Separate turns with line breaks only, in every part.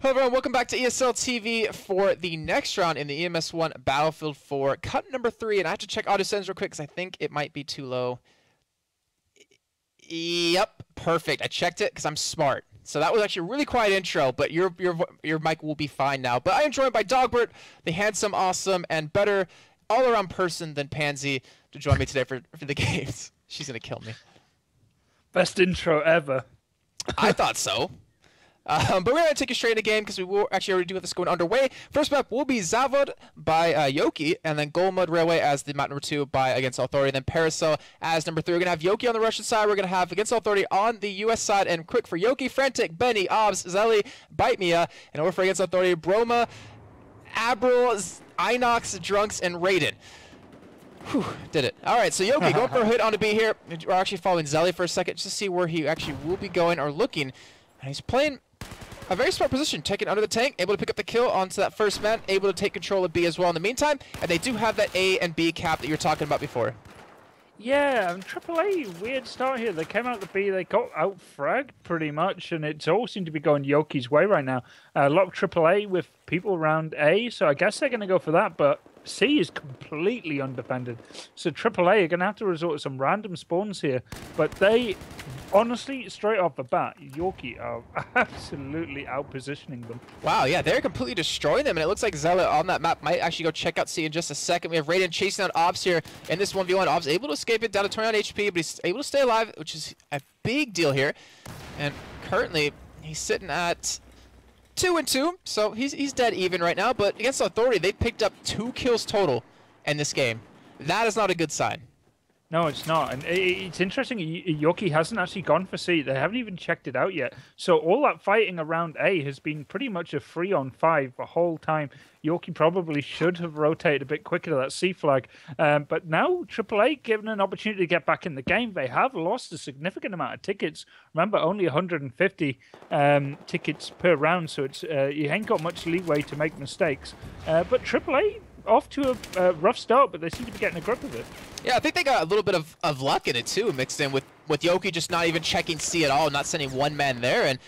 Hello everyone, welcome back to ESL TV for the next round in the EMS One Battlefield 4 Cup number 3, and I have to check audio settings real quick because I think it might be too low. Yep, perfect. I checked it because I'm smart. So that was actually a really quiet intro, but your mic will be fine now. But I am joined by Dogbert, the handsome, awesome, and better all-around person than Pansy, to join me today for the games. She's gonna kill me.
Best intro ever.
I thought so. But we're going to take you straight into game because we will actually already do this going underway. First map will be Zavod by Yoki, and then Goldmud Railway as the map number 2 by Against Authority, and then Paracel as number 3. We're going to have Yoki on the Russian side, we're going to have Against Authority on the US side, and quick for Yoki, Frantic, Benny, Obs, Zelly, Bite Mia, and over for Against Authority, Broma, Abril, Inox, Drunks, and Raiden. Whew, did it. Alright, so Yoki going for a hit on the B here. We're actually following Zelly for a second just to see where he actually will be going or looking. And he's playing a very smart position, taking under the tank, able to pick up the kill onto that first man, able to take control of B as well in the meantime, and they do have that A and B cap that you were talking about before.
Yeah, AAA, weird start here. They came out the B, they got out-fragged pretty much, and it's all seemed to be going Yoki's way right now. A lot of AAA with people around A, so I guess they're going to go for that, but C is completely undefended. So AAA are going to have to resort to some random spawns here, but they, honestly, straight off the bat, Yoki are absolutely out-positioning them.
Wow, yeah, they're completely destroying them, and it looks like Zella on that map might actually go check out C in just a second. We have Raiden chasing out Obs here in this 1v1. Obs able to escape it down to 29 HP, but he's able to stay alive, which is a big deal here. And currently, he's sitting at 2-2, so he's dead even right now, but Against Authority, they've picked up 2 kills total in this game. That is not a good sign.
No, it's not. And it's interesting, Yoki hasn't actually gone for C. They haven't even checked it out yet. So all that fighting around A has been pretty much a 3-on-5 the whole time. Yoki probably should have rotated a bit quicker to that C flag. But now AAA given an opportunity to get back in the game. They have lost a significant amount of tickets. Remember, only 150 tickets per round, so it's you ain't got much leeway to make mistakes. But AAA off to a rough start, but they seem to be getting a grip of it.
Yeah, I think they got a little bit of luck in it too, mixed in with Yoki just not even checking C at all, not sending one man there, and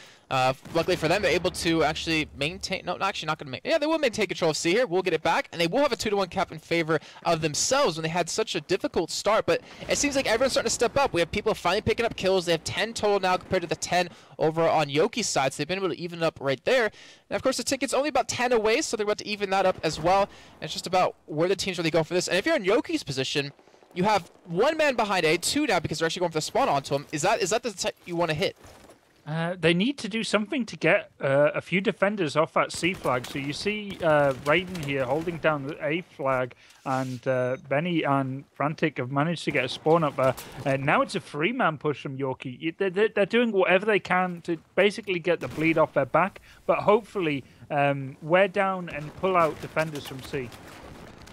luckily for them, they're able to actually maintain. No, actually not going to make. Yeah, they will maintain control of C here. We'll get it back, and they will have a 2-1 cap in favor of themselves when they had such a difficult start. But it seems like everyone's starting to step up. We have people finally picking up kills. They have 10 total now compared to the 10 over on Yoki's side, so they've been able to even it up right there. And of course, the ticket's only about 10 away, so they're about to even that up as well. And it's just about where the teams really go for this. And if you're in Yoki's position, you have one man behind A, 2 now because they're actually going for the spawn onto him. Is that the type you want to hit?
They need to do something to get a few defenders off that C flag. So you see Raiden here holding down the A flag, and Benny and Frantic have managed to get a spawn up there. Now it's a 3-man push from Yoki. They're doing whatever they can to basically get the bleed off their back, but hopefully wear down and pull out defenders from C.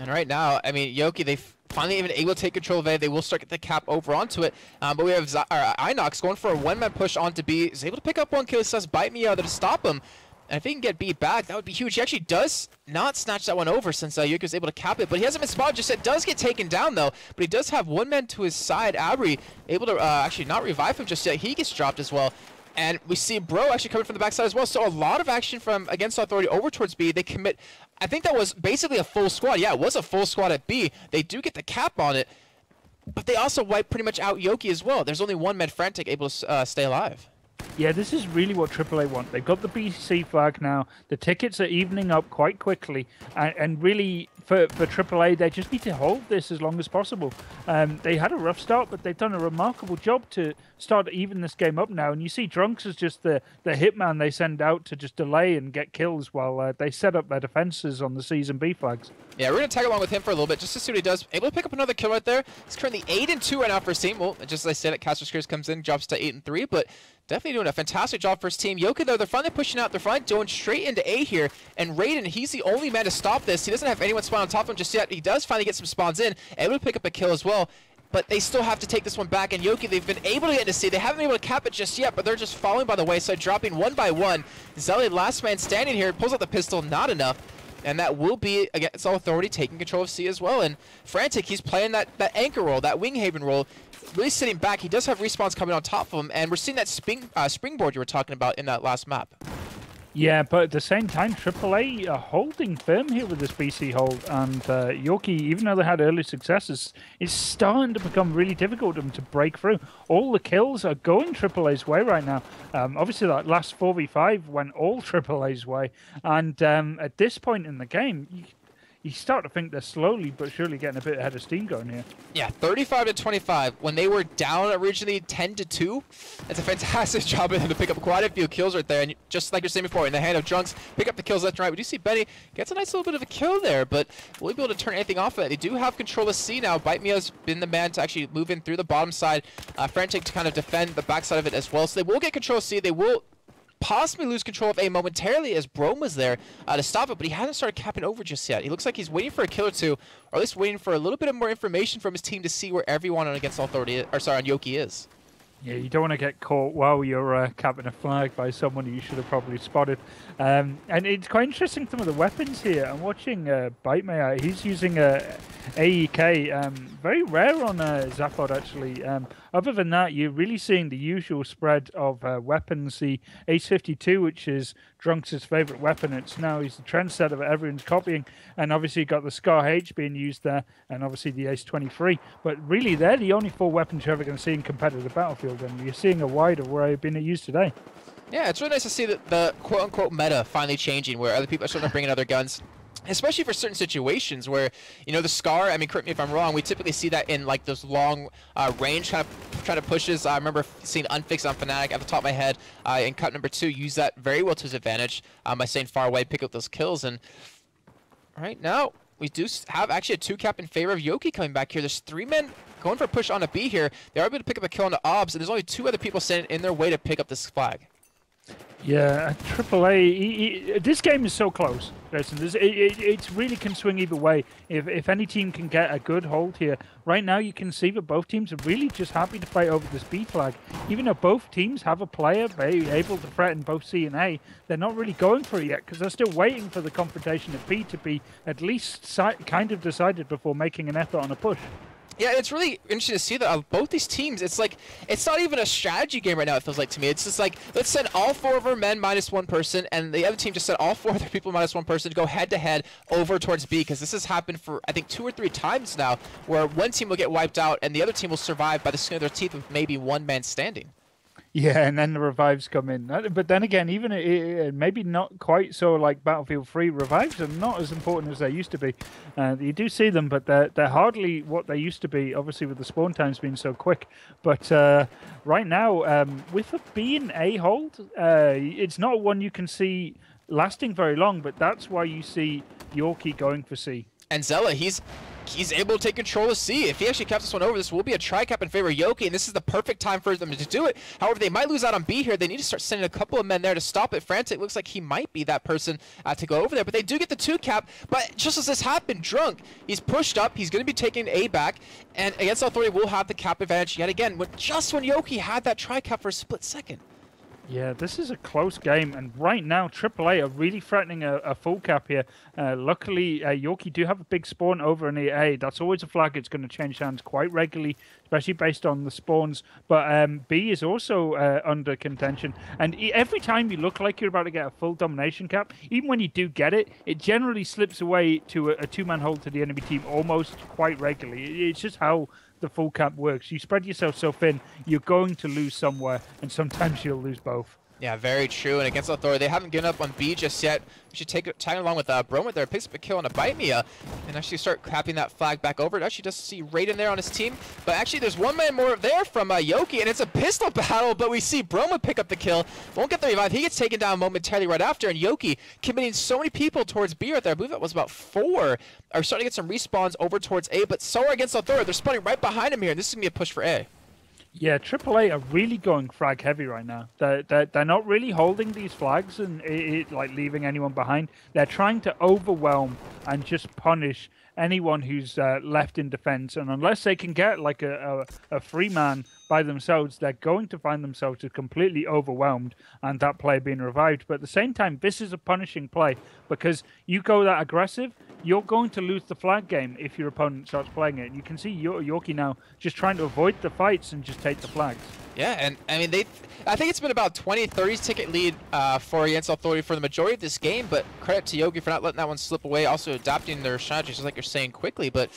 And right now, I mean, Yoki, they've finally even able to take control of A. They will start get the cap over onto it. But we have Inox going for a 1-man push onto B. He's able to pick up 1 kill. He says, Bite Me to stop him. And if he can get B back, that would be huge. He actually does not snatch that one over since Yoki was able to cap it. But he hasn't been spotted just yet. Does get taken down, though. But he does have 1 man to his side. Abri able to actually not revive him just yet. He gets dropped as well. And we see Bro actually coming from the backside as well. So a lot of action from Against Authority over towards B. They commit. I think that was basically a full squad. Yeah, it was a full squad at B. They do get the cap on it. But they also wipe pretty much out Yoki as well. There's only 1 man Frantic able to stay alive.
Yeah, this is really what AAA want. They've got the BC flag now. The tickets are evening up quite quickly. And really, for AAA, they just need to hold this as long as possible. They had a rough start, but they've done a remarkable job to start to even this game up now. And you see Drunks as just the hitman they send out to just delay and get kills while they set up their defenses on the C's and B flags. Yeah,
we're going to tag along with him for a little bit just to see what he does. Able to pick up another kill right there. He's currently 8-2 right now for his team. Well, just as I said, Caster Scares comes in, drops to 8-3, but definitely doing a fantastic job for his team. Yoki, though, they're finally pushing out. They're finally going straight into A here. And Raiden, he's the only man to stop this. He doesn't have anyone spawn on top of him just yet. He does finally get some spawns in, able to pick up a kill as well. But they still have to take this one back. And Yoki, they've been able to get into C. They haven't been able to cap it just yet, but they're just falling by the wayside, dropping 1 by 1. Zelly, last man standing here, pulls out the pistol, not enough. And that will be Against Authority taking control of C as well. And Frantic, he's playing that anchor role, that wing haven role, really sitting back. He does have respawns coming on top of him, and we're seeing that springboard you were talking about in that last map.
Yeah, but at the same time, aAA are holding firm here with this BC hold, and yoki, even though they had early successes, is starting to become really difficult for them to break through. All the kills are going aAA's way right now. Obviously, that last 4v5 went all aAA's way, and at this point in the game, you start to think they're slowly but surely getting a bit ahead of steam going here.
Yeah, 35-25. When they were down originally 10-2, it's a fantastic job of them to pick up quite a few kills right there. And just like you're saying before, in the hand of Drunks, pick up the kills left and right. We do see Benny gets a nice little bit of a kill there, but will he be able to turn anything off of it? They do have control of C now. Bite Mia's been the man to actually move in through the bottom side. Frantic to kind of defend the backside of it as well. So they will get control of C. They will possibly lose control of A momentarily as Brome was there to stop it, but he hasn't started capping over just yet. He looks like he's waiting for a kill or two, or at least waiting for a little bit of more information from his team to see where everyone on Against Authority, or sorry, on yoki is.
Yeah, you don't want to get caught while you're capping a flag by someone you should have probably spotted. And it's quite interesting, some of the weapons here. I'm watching Bite Me. He's using AEK. Very rare on Zavod, actually. Other than that, you're really seeing the usual spread of weapons. The Ace-52, which is Drunks' favourite weapon. It's now he's the trendsetter that everyone's copying. And obviously you've got the Scar H being used there, and obviously the Ace-23. But really, they're the only 4 weapons you're ever going to see in competitive battlefield, and you're seeing a wider array being used today.
Yeah, it's really nice to see the quote-unquote meta finally changing, where other people are starting to bring in other guns. Especially for certain situations where, you know, the Scar, I mean, correct me if I'm wrong, we typically see that in, like, those long range kind of pushes. I remember seeing Unfixed on Fnatic at the top of my head in cut number 2 use that very well to his advantage by staying far away, pick up those kills. And right now, we do have actually a 2-cap in favor of yoki coming back here. There's 3 men going for a push on a B here. They are able to pick up a kill on the OBS, and there's only 2 other people standing in their way to pick up this flag.
Yeah, AAA, this game is so close. Listen, it really can swing either way. If any team can get a good hold here, right now you can see that both teams are really just happy to fight over this B flag. Even though both teams have a player able to threaten both C and A, they're not really going for it yet because they're still waiting for the confrontation at B to be at least kind of decided before making an effort on a push.
Yeah, it's really interesting to see that of both these teams, it's like, it's not even a strategy game right now, it feels like to me. It's just like, let's send all 4 of our men minus 1 person, and the other team just sent all 4 of their people minus 1 person to go head-to-head over towards B, because this has happened for, I think, 2 or 3 times now, where one team will get wiped out, and the other team will survive by the skin of their teeth with maybe 1 man standing.
Yeah, and then the revives come in. But then again, even maybe not quite so like Battlefield 3, revives are not as important as they used to be. You do see them, but they're hardly what they used to be, obviously with the spawn times being so quick. But right now, with a B and A hold, it's not one you can see lasting very long, but that's why you see yoki going for C.
And Zella, he's able to take control of C. If he actually caps this one over, this will be a tri-cap in favor of yoki, and this is the perfect time for them to do it. However, they might lose out on B here. They need to start sending a couple of men there to stop it. Frantic looks like he might be that person to go over there, but they do get the 2-cap. But just as this happened, Drunk, he's pushed up. He's going to be taking A back, and Against Authority will have the cap advantage yet again, just when yoki had that tri-cap for a split second.
Yeah, this is a close game, and right now AAA are really threatening a full cap here. Luckily, yoki do have a big spawn over in the A. That's always a flag. It's going to change hands quite regularly, especially based on the spawns. But B is also under contention, and every time you look like you're about to get a full domination cap, even when you do get it, it generally slips away to a 2-man hold to the enemy team almost quite regularly. It's just how the full cap works. You spread yourself so thin, you're going to lose somewhere, and sometimes you'll lose both.
Yeah, very true. And Against Authority, they haven't given up on B just yet. We should tag along with Brome there. Picks up a kill on a Bite Mia and actually start capping that flag back over. It actually does see Raiden there on his team. But actually, there's 1 man more there from yoki, and it's a pistol battle. But we see Brome pick up the kill. Won't get the revive. He gets taken down momentarily right after. And yoki committing so many people towards B right there. I believe that was about 4. Are starting to get some respawns over towards A. But so are Against Authority. They're spawning right behind him here. And this is going to be a push for A.
Yeah, AAA are really going frag heavy right now. They're not really holding these flags and like leaving anyone behind. They're trying to overwhelm and just punish anyone who's left in defense. And unless they can get like a free man by themselves, they're going to find themselves just completely overwhelmed and that player being revived. But at the same time, this is a punishing play because you go that aggressive, you're going to lose the flag game if your opponent starts playing it. You can see yoki now just trying to avoid the fights and just take the flags.
Yeah, and I mean, I think it's been about 20-30 ticket lead for Against Authority for the majority of this game, but credit to yoki for not letting that one slip away, also adapting their strategies, just like you're saying, quickly. But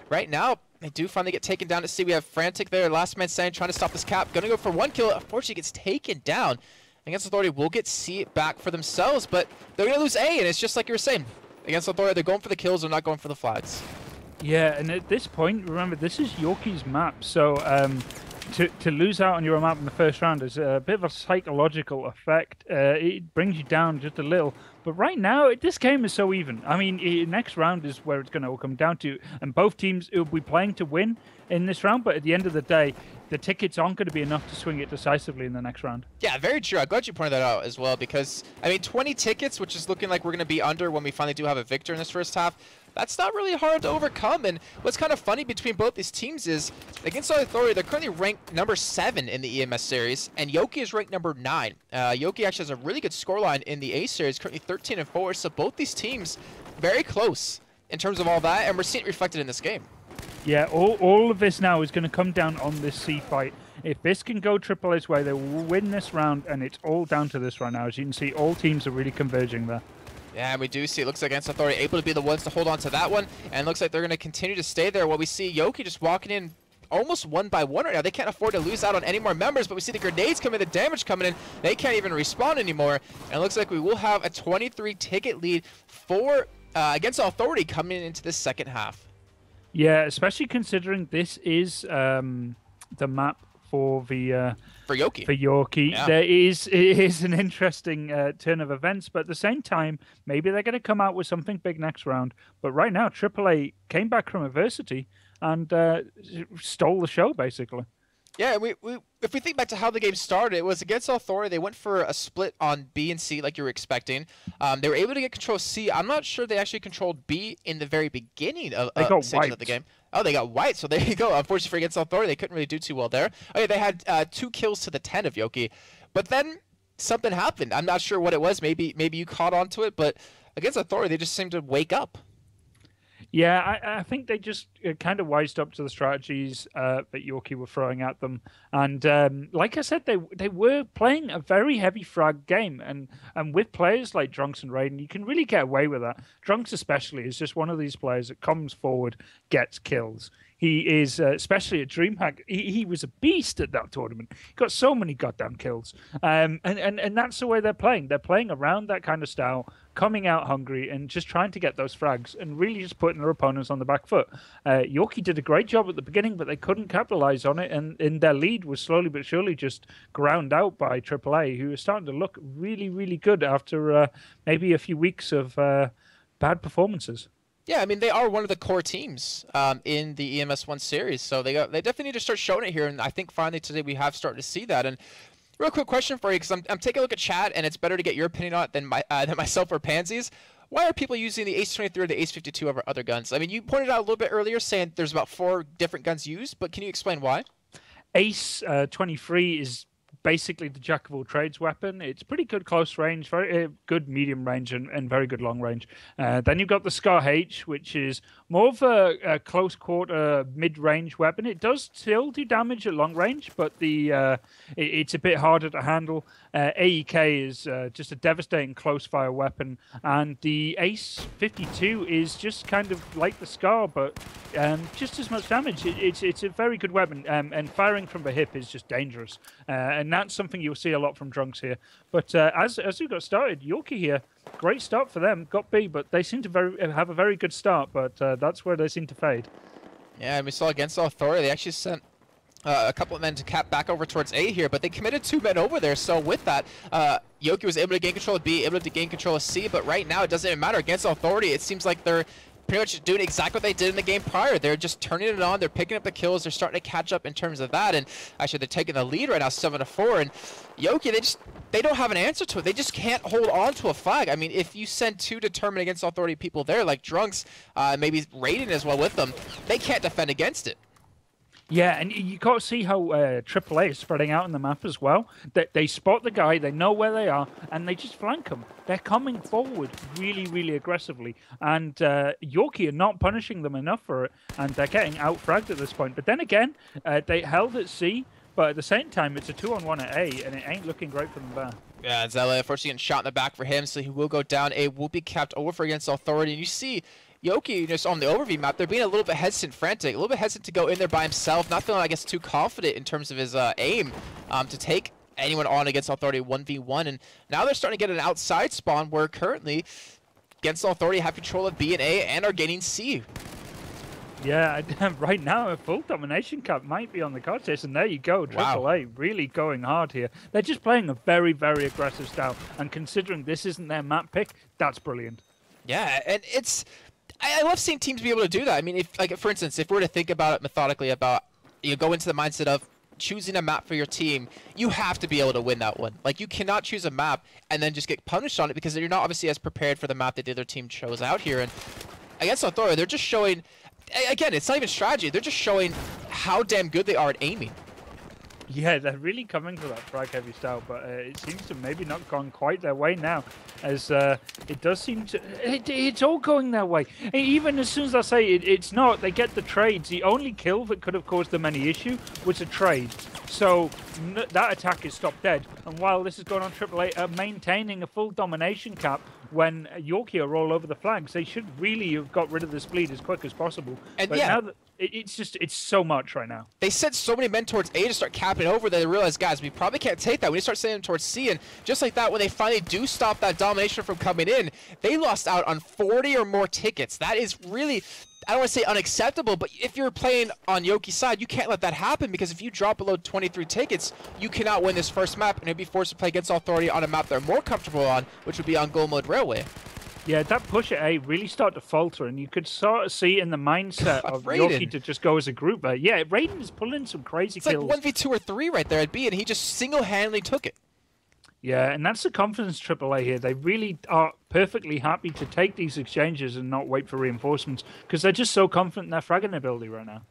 right now, they do finally get taken down to see. We have Frantic there, last man standing, trying to stop this cap. Gonna go for 1 kill. Unfortunately, gets taken down. Against Authority will get C back for themselves, but they're gonna lose A, and it's just like you were saying. Against Authority, they're going for the kills, they're not going for the flags.
Yeah, and at this point, remember, this is yoki's map, so to lose out on your map in the first round is a bit of a psychological effect. It brings you down just a little. But right now, this game is so even. I mean, next round is where it's going to all come down to. And both teams will be playing to win in this round. But at the end of the day, the tickets aren't going to be enough to swing it decisively in the next round.
Yeah, very true. I'm glad you pointed that out as well, because, I mean, 20 tickets, which is looking like we're going to be under when we finally do have a victor in this first half, that's not really hard to overcome. And what's kind of funny between both these teams is, against Authority, they're currently ranked number 7 in the EMS series, and yoki is ranked number 9. Yoki actually has a really good scoreline in the A series, currently 13-4, so both these teams very close in terms of all that, and we're seeing it reflected in this game.
Yeah, all of this now is going to come down on this C fight. If this can go AAA's way, they will win this round, and it's all down to this right now. As you can see, all teams are really converging there.
Yeah, and we do see it looks like Against Authority able to be the ones to hold on to that one, and it looks like they're going to continue to stay there. While we see yoki just walking in almost 1 by 1 right now. They can't afford to lose out on any more members, but we see the grenades coming, the damage coming in. They can't even respawn anymore, and it looks like we will have a 23 ticket lead for Against Authority coming into the second half.
Yeah, especially considering this is the map for the
for yoki.
Yeah. It is an interesting turn of events, but at the same time, maybe they're going to come out with something big next round. But right now, aAA came back from adversity and stole the show, basically.
Yeah, if we think back to how the game started, it was Against Authority. They went for a split on B and C like you were expecting. They were able to get control of C. I'm not sure they actually controlled B in the very beginning of the game. Oh, they got white, so there you go. Unfortunately for Against Authority, they couldn't really do too well there. Okay, they had 2 kills to the 10 of yoki. But then something happened. I'm not sure what it was. Maybe you caught on to it, but Against Authority, they just seemed to wake up.
Yeah, I think they just kind of wised up to the strategies that yoki were throwing at them. And like I said, they were playing a very heavy frag game. And with players like Drunks and Raiden, you can really get away with that. Drunks especially is just one of these players that comes forward, gets kills. He is, especially at DreamHack, he was a beast at that tournament. He got so many goddamn kills. And that's the way they're playing. They're playing around that kind of style, coming out hungry and just trying to get those frags and really just putting their opponents on the back foot. yoki did a great job at the beginning, but they couldn't capitalize on it. And in their lead was slowly but surely just ground out by AAA, who is starting to look really, really good after maybe a few weeks of bad performances.
Yeah, I mean, they are one of the core teams in the EMS One series, so they definitely need to start showing it here, and I think finally today we have started to see that. And real quick question for you, because I'm taking a look at chat, and it's better to get your opinion on it than myself or Pansies. Why are people using the Ace-23 or the Ace-52 over other guns? I mean, you pointed out a little bit earlier saying there's about 4 different guns used, but can you explain why?
Ace-23 is basically the jack of all trades weapon. It's pretty good close range, very good medium range, and very good long range. Then you've got the Scar H, which is more of a close quarter mid-range weapon. It does still do damage at long range, but it's a bit harder to handle. AEK is just a devastating close fire weapon, and the Ace-52 is just kind of like the Scar, but just as much damage. It's a very good weapon, and firing from the hip is just dangerous. And that's something you'll see a lot from Drunks here. But as we got started, yoki here, great start for them. Got B, but they seem to have a very good start, but that's where they seem to fade.
Yeah, and we saw Against Authority, they actually sent a couple of men to cap back over towards A here, but they committed 2 men over there. So with that, yoki was able to gain control of B, able to gain control of C, but right now it doesn't even matter. Against Authority, it seems like they're pretty much doing exactly what they did in the game prior. They're just turning it on. They're picking up the kills. They're starting to catch up in terms of that. And actually, they're taking the lead right now, 7-4. And yoki, they don't have an answer to it. They just can't hold on to a flag. I mean, if you send 2 determined Against Authority people there, like Drunks, maybe Raiden as well with them, they can't defend against it.
Yeah, and you got to see how AAA is spreading out on the map as well. They spot the guy, they know where they are, and they just flank him. They're coming forward really, really aggressively. And yoki are not punishing them enough for it, and they're getting out-fragged at this point. But then again, they held at C, but at the same time, it's a 2-on-1 at A, and it ain't looking great for them there.
Yeah, Zella, unfortunately, getting shot in the back for him, so he will go down. A will be capped over against Authority, and you see yoki just on the overview map, they're being a little bit hesitant, frantic, a little bit hesitant to go in there by himself, not feeling, I guess, too confident in terms of his aim to take anyone on against Authority 1v1. And now they're starting to get an outside spawn where currently against Authority have control of B and A and are gaining C.
Yeah, right now a full domination cap might be on the cards here, and there you go, AAA really going hard here. They're just playing a very, very aggressive style, and considering this isn't their map pick, that's brilliant.
Yeah, and it's... I love seeing teams be able to do that. I mean, if, like, for instance, if we were to think about it methodically, about you go into the mindset of choosing a map for your team, you have to be able to win that one. Like, you cannot choose a map and then just get punished on it because you're not obviously as prepared for the map that the other team chose out here. And against Authority, they're just showing, again, it's not even strategy. They're just showing how damn good they are at aiming.
Yeah, they're really coming for that frag-heavy style, but it seems to maybe not gone quite their way now, as it does seem to... It's all going their way. Even as soon as I say it's not, they get the trades. The only kill that could have caused them any issue was a trade. So that attack is stopped dead. And while this is going on, AAA maintaining a full domination cap when yoki are all over the flags. They should really have got rid of this bleed as quick as possible.
And
but
yeah,
now that it's so much right now.
They sent so many men towards A to start capping over that they realized, guys, we probably can't take that. We need to start sending them towards C. And just like that, when they finally do stop that domination from coming in, they lost out on 40 or more tickets. That is really... I don't want to say unacceptable, but if you're playing on yoki's side, you can't let that happen, because if you drop below 23 tickets, you cannot win this first map, and you'll be forced to play against Authority on a map they're more comfortable on, which would be on Goldmud Railway.
Yeah, that push at A really started to falter, and you could sort of see in the mindset of yoki to just go as a group there. Yeah, Raiden is pulling some crazy kills.
It's like 1v2 or 3 right there at B, and he just single-handedly took it.
Yeah, and that's the confidence AAA here. They really are perfectly happy to take these exchanges and not wait for reinforcements, because they're just so confident in their fragging ability right now.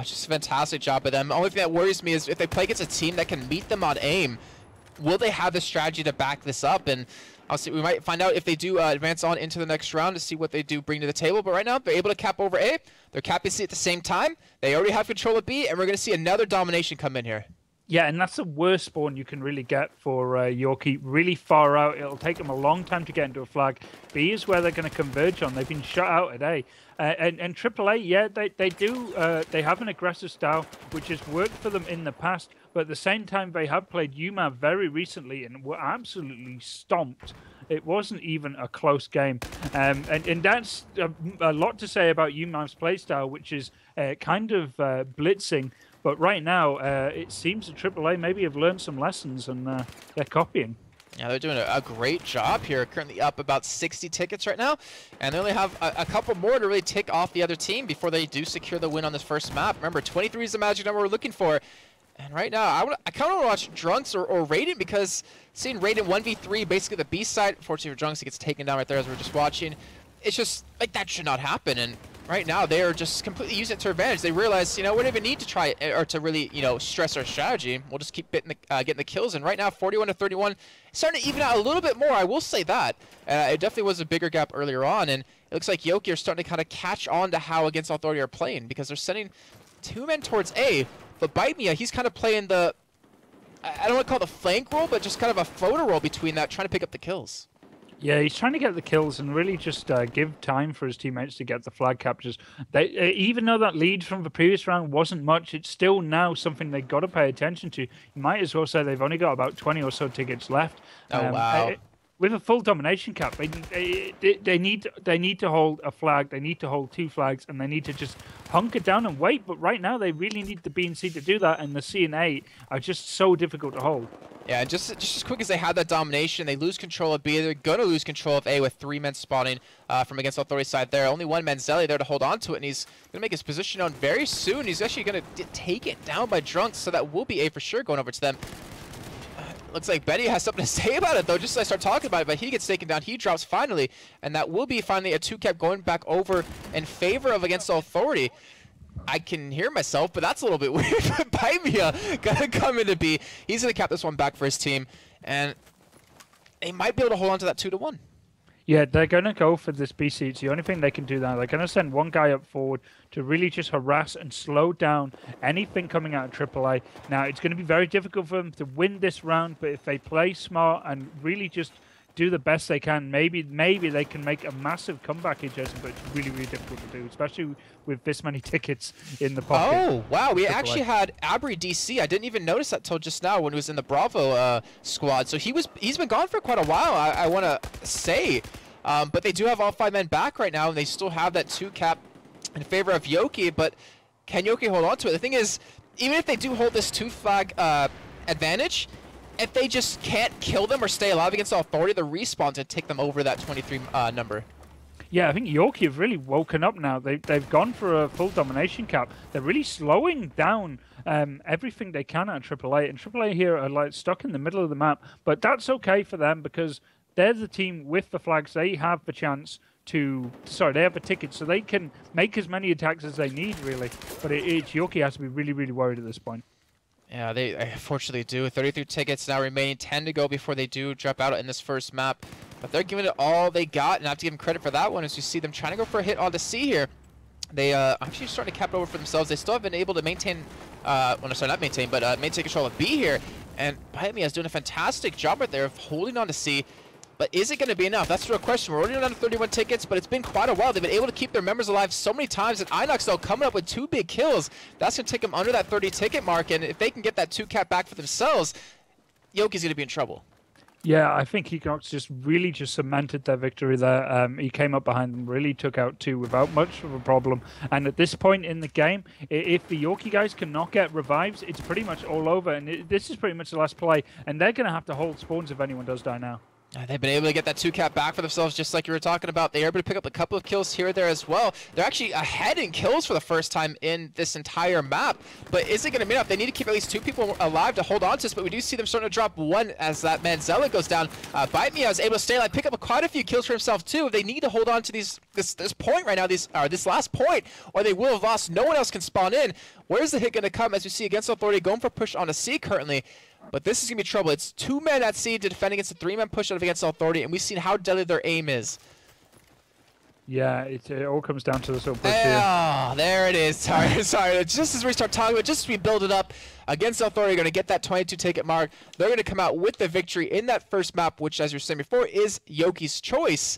Just a fantastic job by them. The only thing that worries me is if they play against a team that can meet them on aim, will they have the strategy to back this up? And obviously, we might find out if they do advance on into the next round to see what they do bring to the table. But right now, they're able to cap over A. They're capping C at the same time. They already have control of B, and we're going to see another domination come in here.
Yeah, and that's the worst spawn you can really get for yoki. Really far out. It'll take them a long time to get into a flag. B is where they're going to converge on. They've been shut out at A. And AAA, yeah, they do. They have an aggressive style, which has worked for them in the past. But at the same time, they have played UMAV very recently and were absolutely stomped. It wasn't even a close game. And that's a lot to say about UMAV's playstyle, which is kind of blitzing. But right now, it seems that AAA maybe have learned some lessons, and they're copying.
Yeah, they're doing a great job here. Currently up about 60 tickets right now. And they only have a couple more to really tick off the other team before they do secure the win on this first map. Remember, 23 is the magic number we're looking for. And right now, I kind of want to watch Drunks or Raiden, because seeing Raiden 1v3, basically the B side, unfortunately for Drunks, he gets taken down right there as we're just watching. It's just, like, that should not happen. And right now, they are just completely using it to their advantage. They realize, you know, we don't even need to try or to really, you know, stress our strategy. We'll just keep getting the kills. And right now, 41-31, starting to even out a little bit more. I will say that. It definitely was a bigger gap earlier on. And it looks like yoki are starting to kind of catch on to how Against Authority are playing, because they're sending 2 men towards A. But Bite Me, he's kind of playing the, I don't want to call it the flank role, but just kind of a floater role between that, trying to pick up the kills.
Yeah, he's trying to get the kills and really just give time for his teammates to get the flag captures. They, even though that lead from the previous round wasn't much, it's still now something they've got to pay attention to. You might as well say they've only got about 20 or so tickets left.
Oh, wow.
With a full domination cap, they need to hold a flag, they need to hold 2 flags, and they need to just hunker down and wait. But right now, they really need the B and C to do that, and the C and A are just so difficult to hold.
Yeah, just as quick as they have that domination, they lose control of B. They're going to lose control of A with 3 men spawning from Against Authority side there. Only 1 Manzelli there to hold on to it, and he's going to make his position known very soon. He's actually going to take it down by Drunks, so that will be A for sure going over to them. Looks like Betty has something to say about it, though, just as I start talking about it, but he gets taken down. He drops finally, and that will be finally a 2 cap going back over in favor of Against Authority. I can hear myself, but that's a little bit weird. Paimia gonna come into B. He's gonna cap this one back for his team, and they might be able to hold on to that 2-1.
Yeah, they're going to go for this BC. It's the only thing they can do now. They're going to send one guy up forward to really just harass and slow down anything coming out of AAA. Now, it's going to be very difficult for them to win this round, but if they play smart and really just do the best they can, maybe they can make a massive comeback in Jason, but it's really, really difficult to do, especially with this many tickets in the pocket.
Oh, wow. We actually had Abri DC. I didn't even notice that till just now when he was in the Bravo squad. So he's been gone for quite a while, I want to say. But they do have all 5 men back right now, and they still have that 2 cap in favor of yoki. But can yoki hold on to it? The thing is, even if they do hold this 2 flag advantage, if they just can't kill them or stay alive against the Authority, the respawn's to take them over that 23 number.
Yeah, I think yoki have really woken up now. They've gone for a full domination cap. They're really slowing down everything they can at AAA. And AAA here are like stuck in the middle of the map. But that's okay for them because they're the team with the flags. They have the chance to... Sorry, they have the ticket, so they can make as many attacks as they need, really. But yoki has to be really, really worried at this point.
Yeah, they unfortunately do. 33 tickets now remaining, 10 to go before they do drop out in this first map. But they're giving it all they got, and I have to give them credit for that one as you see them trying to go for a hit on the C here. They actually starting to cap it over for themselves. They still have been able to maintain, well, no, sorry, not maintain, but maintain control of B here. And Paimia is doing a fantastic job right there of holding on to C. But is it going to be enough? That's the real question. We're already down to 31 tickets, but it's been quite a while. They've been able to keep their members alive so many times. And Inox, though, coming up with 2 big kills. That's going to take them under that 30 ticket mark. And if they can get that 2 cap back for themselves, yoki's going to be in trouble.
Yeah, I think Equinox just really cemented their victory there. He came up behind them, really took out 2 without much of a problem. And at this point in the game, if the yoki guys cannot get revives, it's pretty much all over. And this is pretty much the last play. And they're going to have to hold spawns if anyone does die now.
They've been able to get that 2 cap back for themselves, just like you were talking about. They are able to pick up a couple of kills here or there as well. They're actually ahead in kills for the first time in this entire map. But is it going to be enough? They need to keep at least 2 people alive to hold on to this, but we do see them starting to drop 1 as that Manzella goes down. Baimia is able to stay alive, pick up quite a few kills for himself too. They need to hold on to this point right now, this last point, or they will have lost. No one else can spawn in. Where's the hit going to come as we see against Authority going for a push on a C currently? But this is going to be trouble. It's 2 men at C to defend against a 3-man push out against Authority, and we've seen how deadly their aim is.
Yeah, it all comes down to this little push here.
Oh, there it is. Sorry. Just as we start talking about, just as we build it up against Authority, going to get that 22 ticket mark. They're going to come out with the victory in that first map, which, as you were saying before, is yoki's choice.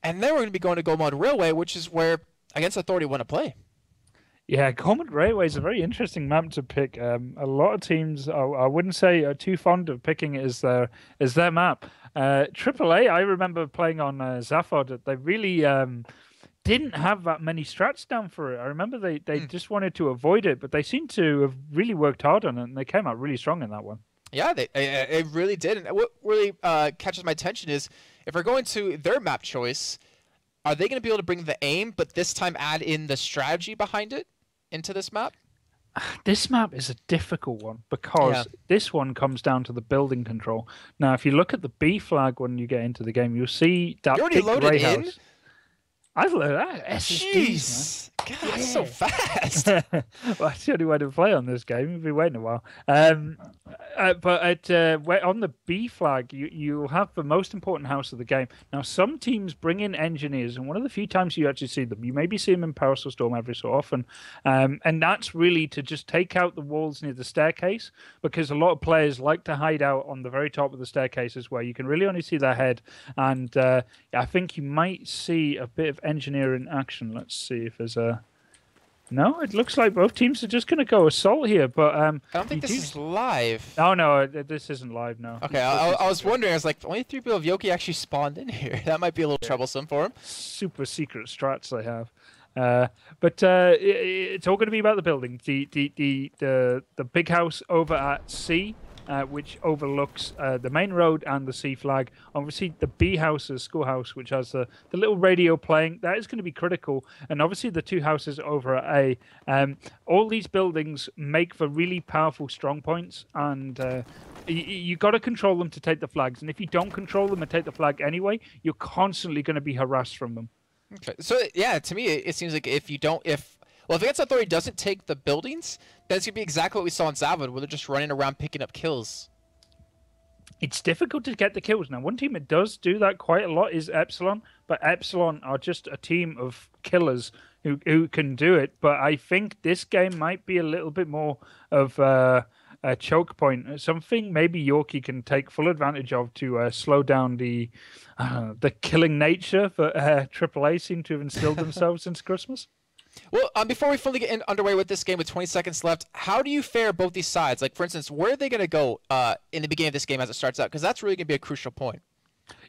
And then we're going to be going to Goldmud Railway, which is where against Authority want to play. Yeah,
Goldmud Railway is a very interesting map to pick. A lot of teams, I wouldn't say are too fond of picking it as their map. AAA, I remember playing on Zavod. They really didn't have that many strats down for it. I remember they just wanted to avoid it, but they seem to have really worked hard on it, and they came out really strong in that one.
Yeah, they really did. And what really catches my attention is if we're going to their map choice, are they going to be able to bring the aim, but this time add in the strategy behind it into this map?
This map is a difficult one because this one comes down to the building control. Now, if you look at the B flag when you get into the game, you'll see that big grey house. I've loaded that. SSDs, man.
God, that's so fast.
Well, that's the only way to play on this game. We've been waiting a while. But on the B flag, you'll have the most important house of the game. Now, some teams bring in engineers, and one of the few times you actually see them, you maybe see them in Paracel Storm every so often, and that's really to just take out the walls near the staircase, because a lot of players like to hide out on the very top of the staircases where you can really only see their head. And I think you might see a bit of engineer in action. Let's see if there's a... No, it looks like both teams are just going to go assault here, but
I don't think this is live.
Oh no, this isn't live. No.
Okay, I was wondering. I was like, only 3 people of yoki actually spawned in here. That might be a little troublesome for him.
Super secret strats they have, but it's all going to be about the building. The big house over at C. Which overlooks the main road and the C flag. Obviously, the B house is schoolhouse, which has the little radio playing. That is going to be critical. And obviously, the 2 houses over at A. All these buildings make for really powerful strong points, and you got to control them to take the flags. And if you don't control them and take the flag anyway, you're constantly going to be harassed from them.
Okay. So yeah, to me, it seems like if Well, if Against Authority doesn't take the buildings, then it's going to be exactly what we saw in Zavod, where they're just running around picking up kills.
It's difficult to get the kills. Now, one team that does do that quite a lot is Epsilon, but Epsilon are just a team of killers who can do it. But I think this game might be a little bit more of a choke point, something maybe yoki can take full advantage of to slow down the killing nature that aAA seem to have instilled themselves since Christmas.
Well, before we fully get underway with this game with 20 seconds left, how do you fare both these sides? Like, for instance, where are they going to go in the beginning of this game as it starts out? Because that's really going to be a crucial point.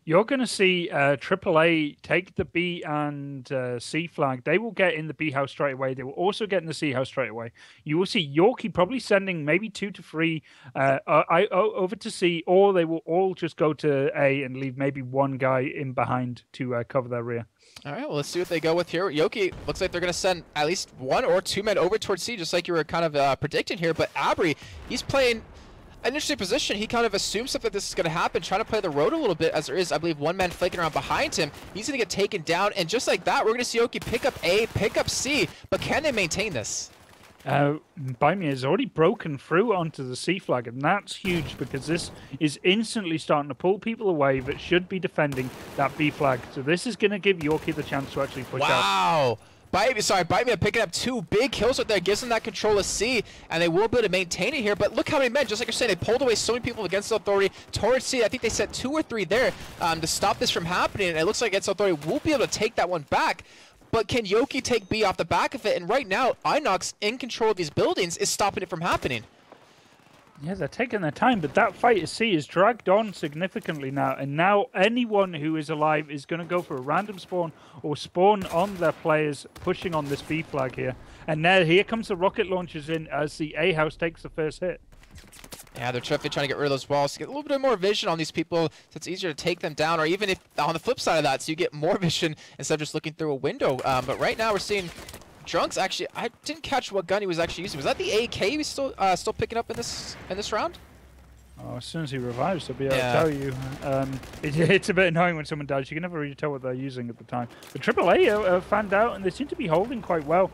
You're going to see aAa take the B and C flag. They will get in the B house straight away. They will also get in the C house straight away. You will see yoki probably sending maybe 2 to 3 over to C, or they will all just go to A and leave maybe one guy in behind to cover their rear.
All right, well, let's see what they go with here. yoki looks like they're going to send at least 1 or 2 men over towards C, just like you were kind of predicting here. But Abri, he's playing an interesting position. He kind of assumes something this is going to happen, trying to play the road a little bit, as there is, I believe, 1 man flaking around behind him. He's going to get taken down, and just like that, we're going to see yoki pick up A, pick up C, but can they maintain this?
Baimia has already broken through onto the C flag, and that's huge because this is instantly starting to pull people away that should be defending that B flag. So this is going to give yoki the chance to actually push out.
Wow! Baimia picking up 2 big kills right there, gives them that control of C, and they will be able to maintain it here. But look how many men, just like you're saying, they pulled away so many people against Authority towards C. I think they sent 2 or 3 there to stop this from happening, and it looks like Against Authority will be able to take that one back. But can yoki take B off the back of it? And right now, Inox, in control of these buildings, is stopping it from happening.
Yeah, they're taking their time, but that fight at C is dragged on significantly now, and now anyone who is alive is going to go for a random spawn or spawn on their players pushing on this B flag here. And now here comes the rocket launchers in as the A house takes the first hit.
Yeah, they're trying to get rid of those walls to get a little bit more vision on these people, so it's easier to take them down, or even if on the flip side of that, so you get more vision instead of just looking through a window. But right now we're seeing Drunks actually, I didn't catch what gun he was actually using. Was that the aAa he was still picking up in this round?
Oh, as soon as he revives, I'll be able to tell you. It's a bit annoying when someone dies. You can never really tell what they're using at the time. But AAA fanned out, and they seem to be holding quite well.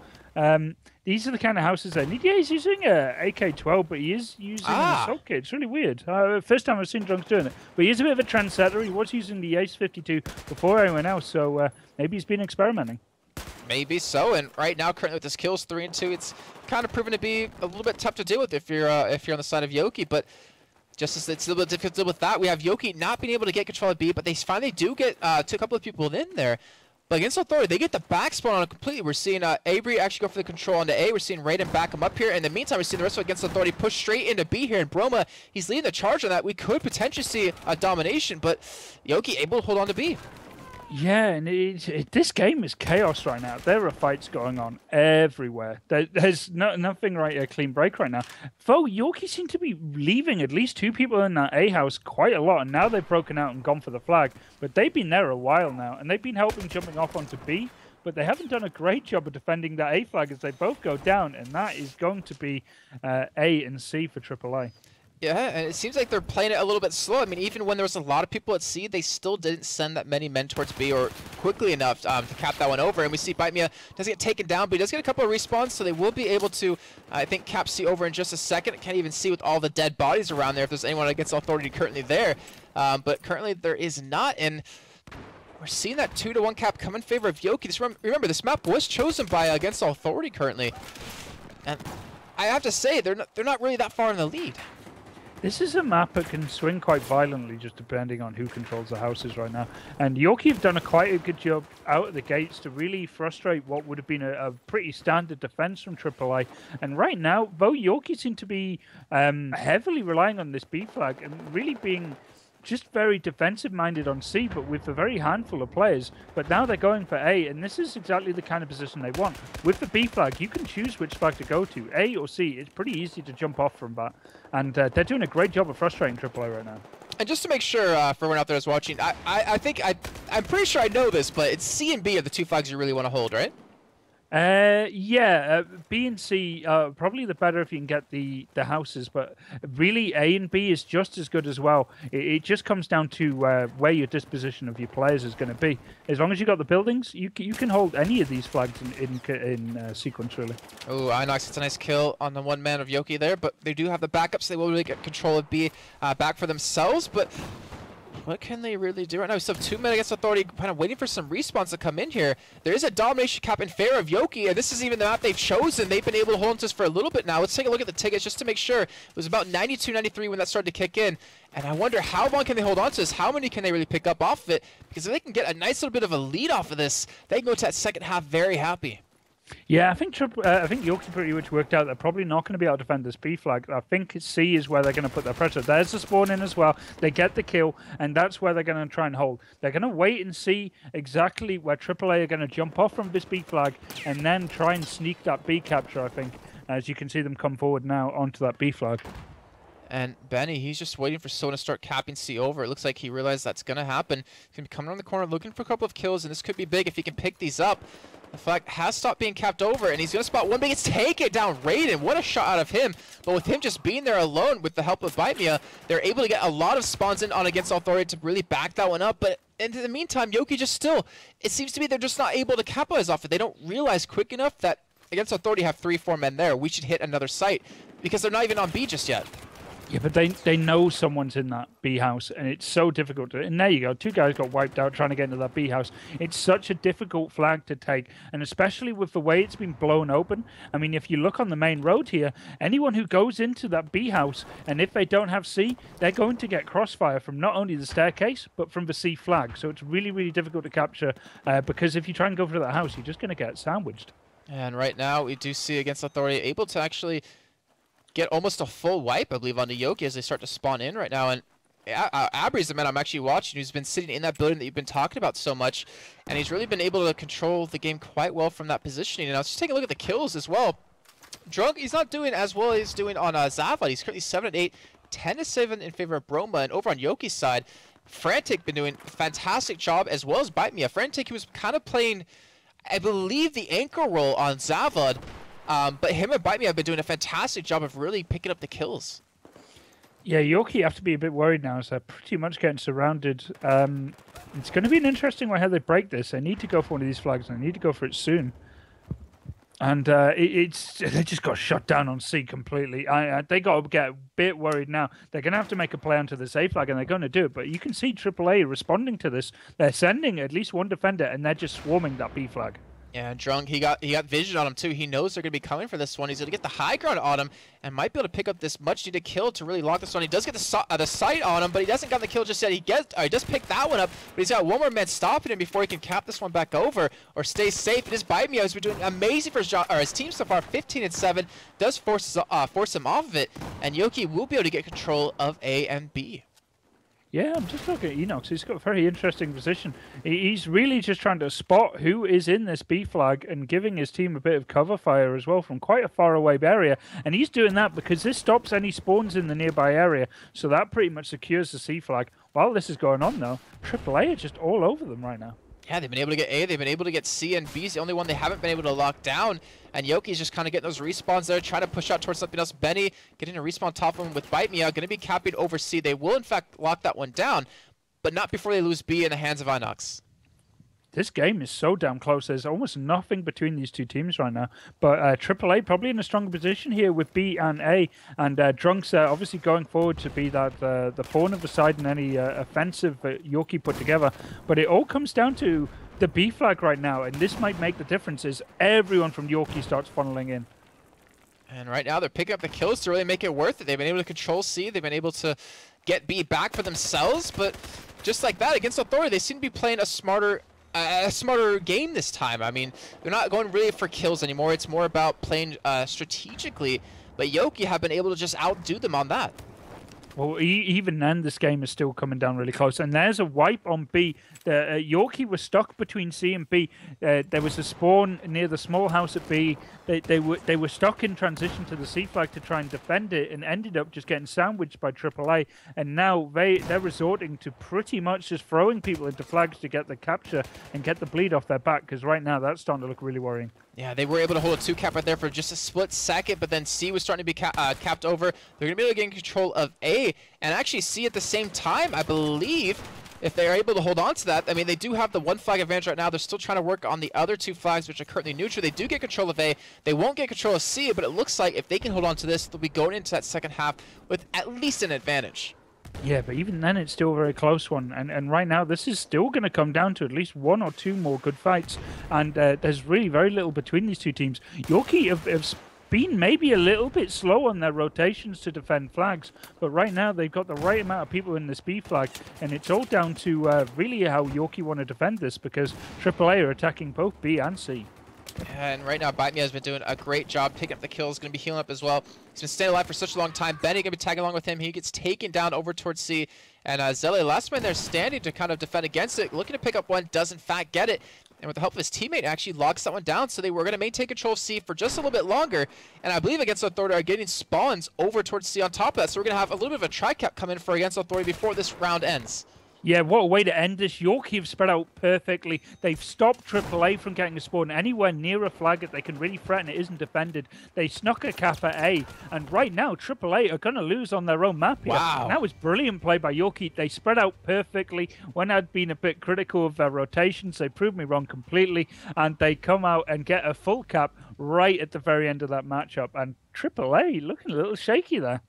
These are the kind of houses they need. Yeah, he's using a AK-12, but he is using an assault kit. It's really weird. First time I've seen Drunks doing it. But he is a bit of a trendsetter. He was using the Ace-52 before anyone else, so maybe he's been experimenting.
Maybe so, and right now, currently with his kills 3 and 2, it's kind of proven to be a little bit tough to deal with if you're on the side of yoki. But just as it's a little bit difficult to deal with that, we have yoki not being able to get control of B, but they finally do get to a couple of people in there. But against Authority, they get the back spawn on it completely. We're seeing Avery actually go for the control onto A. We're seeing Raiden back him up here. In the meantime, we're seeing the rest of Against Authority push straight into B here. And Broma, he's leading the charge on that. We could potentially see a domination, but yoki able to hold on to B.
Yeah, and this game is chaos right now. There are fights going on everywhere. There's nothing a clean break right now. Though yoki seem to be leaving at least 2 people in that A house quite a lot, and now they've broken out and gone for the flag. But they've been there a while now, and they've been helping jumping off onto B, but they haven't done a great job of defending that A flag as they both go down, and that is going to be A and C for AAA.
Yeah, and it seems like they're playing it a little bit slow. I mean, even when there was a lot of people at C, they still didn't send that many men towards B or quickly enough to cap that one over. And we see Baimia doesn't get taken down, but he does get a couple of respawns, so they will be able to, I think, cap C over in just a second. I can't even see with all the dead bodies around there if there's anyone against Authority currently there. But currently there is not, and we're seeing that 2-to-1 cap come in favor of yoki. Remember, this map was chosen by Against Authority currently. And I have to say, they're not really that far in the lead.
This is a map that can swing quite violently just depending on who controls the houses right now. And yoki have done quite a good job out of the gates to really frustrate what would have been a pretty standard defense from AAA. And right now, though yoki seem to be heavily relying on this B flag and really being just very defensive-minded on C, but with a very handful of players. But now they're going for A, and this is exactly the kind of position they want. With the B flag, you can choose which flag to go to, A or C. It's pretty easy to jump off from that. And they're doing a great job of frustrating AAA right now.
And just to make sure for everyone out there that's watching, I'm pretty sure I know this, but it's C and B are the 2 flags you really want to hold, right?
Yeah, B and C probably the better if you can get the houses, but really A and B is just as good as well. It just comes down to where your disposition of your players is going to be. As long as you got the buildings, you can hold any of these flags in sequence really.
Oh, Inox gets a nice kill on the one man of Yoki there, but they do have the backups. So they will really get control of B back for themselves, but what can they really do right now? We still have 2 men against Authority, kind of waiting for some respawns to come in here. There is a domination cap in favor of Yoki, and this is even the map they've chosen. They've been able to hold on to this for a little bit now. Let's take a look at the tickets just to make sure. It was about 92, 93 when that started to kick in. And I wonder how long can they hold on to this? How many can they really pick up off of it? Because if they can get a nice little bit of a lead off of this, they can go to that second half very happy.
Yeah, I think Yoki pretty much worked out they're probably not going to be able to defend this B flag. I think C is where they're going to put their pressure. There's the spawn in as well. They get the kill, and that's where they're going to try and hold. They're going to wait and see exactly where aAA are going to jump off from this B flag, and then try and sneak that B capture, I think, as you can see them come forward now onto that B flag.
And Benny, he's just waiting for someone to start capping C over. It looks like he realized that's going to happen. He's going to be coming around the corner looking for a couple of kills, and this could be big if he can pick these up. The flag has stopped being capped over, and he's going to spot one, but he gets taken down. Raiden, what a shot out of him. But with him just being there alone with the help of Bite they're able to get a lot of spawns in on against Authority to really back that one up. But in the meantime, Yoki just still, it seems to be they're just not able to capitalize off it. They don't realize quick enough that against Authority have 3-4 men there. We should hit another site because they're not even on B just yet.
Yeah, but they know someone's in that B house, and it's so difficult to... And there you go, 2 guys got wiped out trying to get into that B house. It's such a difficult flag to take, and especially with the way it's been blown open. I mean, if you look on the main road here, anyone who goes into that B house, and if they don't have C, they're going to get crossfire from not only the staircase, but from the C flag. So it's really, really difficult to capture, because if you try and go for that house, you're just going to get sandwiched. And
right now, we do see against Authority able to actually get almost a full wipe, I believe, on the Yoki as they start to spawn in right now. And Abry's the man I'm actually watching who's been sitting in that building that you've been talking about so much. And he's really been able to control the game quite well from that positioning. And I was just taking a look at the kills as well. Drunk, he's not doing as well as he's doing on Zavod. He's currently 7-8, 10-7 in favor of Broma. And over on Yoki's side, Frantic been doing a fantastic job as well as Bite Me. Frantic, he was kind of playing, I believe, the anchor role on Zavod. But him and Bite Me have been doing a fantastic job of really picking up the kills.
Yeah, Yoki have to be a bit worried now, as they're pretty much getting surrounded. It's going to be an interesting way how they break this. They need to go for one of these flags, and they need to go for it soon. And they just got shut down on C completely. They got to get a bit worried now. They're going to have to make a play onto this A flag, and they're going to do it. But you can see AAA responding to this. They're sending at least one defender, and they're just swarming that B flag.
Yeah, Drunk, he got vision on him too. He knows they're going to be coming for this one. He's going to get the high ground on him and might be able to pick up this much needed kill to really lock this one. He does get the sight on him, but he doesn't got the kill just yet. He does pick that one up, but he's got one more man stopping him before he can cap this one back over or stay safe. It is Bite Me, who's been doing amazing for his team so far, 15-7. Does force him off of it, and Yoki will be able to get control of A and B.
Yeah, I'm just looking at Enox. He's got a very interesting position. He's really just trying to spot who is in this B flag and giving his team a bit of cover fire as well from quite a far away area. And he's doing that because this stops any spawns in the nearby area. So that pretty much secures the C flag. While this is going on, though, AAA are just all over them right now.
Yeah, they've been able to get A, they've been able to get C, and B's the only one they haven't been able to lock down. And Yoki's just kind of getting those respawns there, trying to push out towards something else. Benny getting a respawn top of him with Bite Me out, going to be capping over C. They will, in fact, lock that one down, but not before they lose B in the hands of Inox.
This game is so damn close. There's almost nothing between these two teams right now. But AAA probably in a stronger position here with B and A. And Drunk's obviously going forward to be that the pawn of the side in any offensive Yoki put together. But it all comes down to the B flag right now. And this might make the difference as everyone from Yoki starts funneling in.
And right now they're picking up the kills to really make it worth it. They've been able to control C. They've been able to get B back for themselves. But just like that, against Authority, they seem to be playing a smarter game this time. I mean, they're not going really for kills anymore. It's more about playing strategically. But Yoki have been able to just outdo them on that.
Well, even then, this game is still coming down really close. And there's a wipe on B. Yoki was stuck between C and B. There was a spawn near the small house at B. They were stuck in transition to the C flag to try and defend it and ended up just getting sandwiched by AAA. And now they're resorting to pretty much just throwing people into flags to get the capture and get the bleed off their back, because right now that's starting to look really worrying.
Yeah, they were able to hold a 2-cap right there for just a split second, but then C was starting to be capped over. They're going to be able to get in control of A, and actually C at the same time, I believe, if they're able to hold on to that. I mean, they do have the 1 flag advantage right now. They're still trying to work on the other 2 flags, which are currently neutral. They do get control of A. They won't get control of C, but it looks like if they can hold on to this, they'll be going into that second half with at least an advantage.
Yeah, but even then, it's still a very close one. And right now, this is still going to come down to at least 1 or 2 more good fights. And there's really very little between these two teams. yoki have been maybe a little bit slow on their rotations to defend flags. But right now, they've got the right amount of people in this B flag. And it's all down to really how yoki want to defend this, because aAa are attacking both B and C.
And right now, Bite Me has been doing a great job picking up the kills. Going to be healing up as well. He's been staying alive for such a long time. Benny going to be tagging along with him. He gets taken down over towards C. And Zelle, last man there standing to kind of defend against it. Looking to pick up one, does in fact get it. And with the help of his teammate, actually logs that one down. So they were going to maintain control of C for just a little bit longer. And I believe Against Authority are getting spawns over towards C on top of that. So we're going to have a little bit of a tri-cap come in for Against Authority before this round ends.
Yeah, what a way to end this. yoki have spread out perfectly. They've stopped aAa from getting a spawn anywhere near a flag that they can really threaten. It isn't defended. They snuck a cap at A, and right now aAa are going to lose on their own map here.
Wow.
And that was brilliant play by yoki. They spread out perfectly. When I'd been a bit critical of their rotations, they proved me wrong completely, and they come out and get a full cap right at the very end of that matchup. And aAa looking a little shaky there.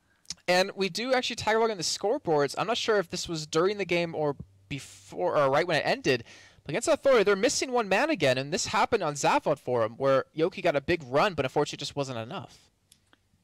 And we do actually tag along on the scoreboards. I'm not sure if this was during the game or before or right when it ended. But Against Authority, they're missing 1 man again. And this happened on Zavod for him, where yoki got a big run, but unfortunately just wasn't enough.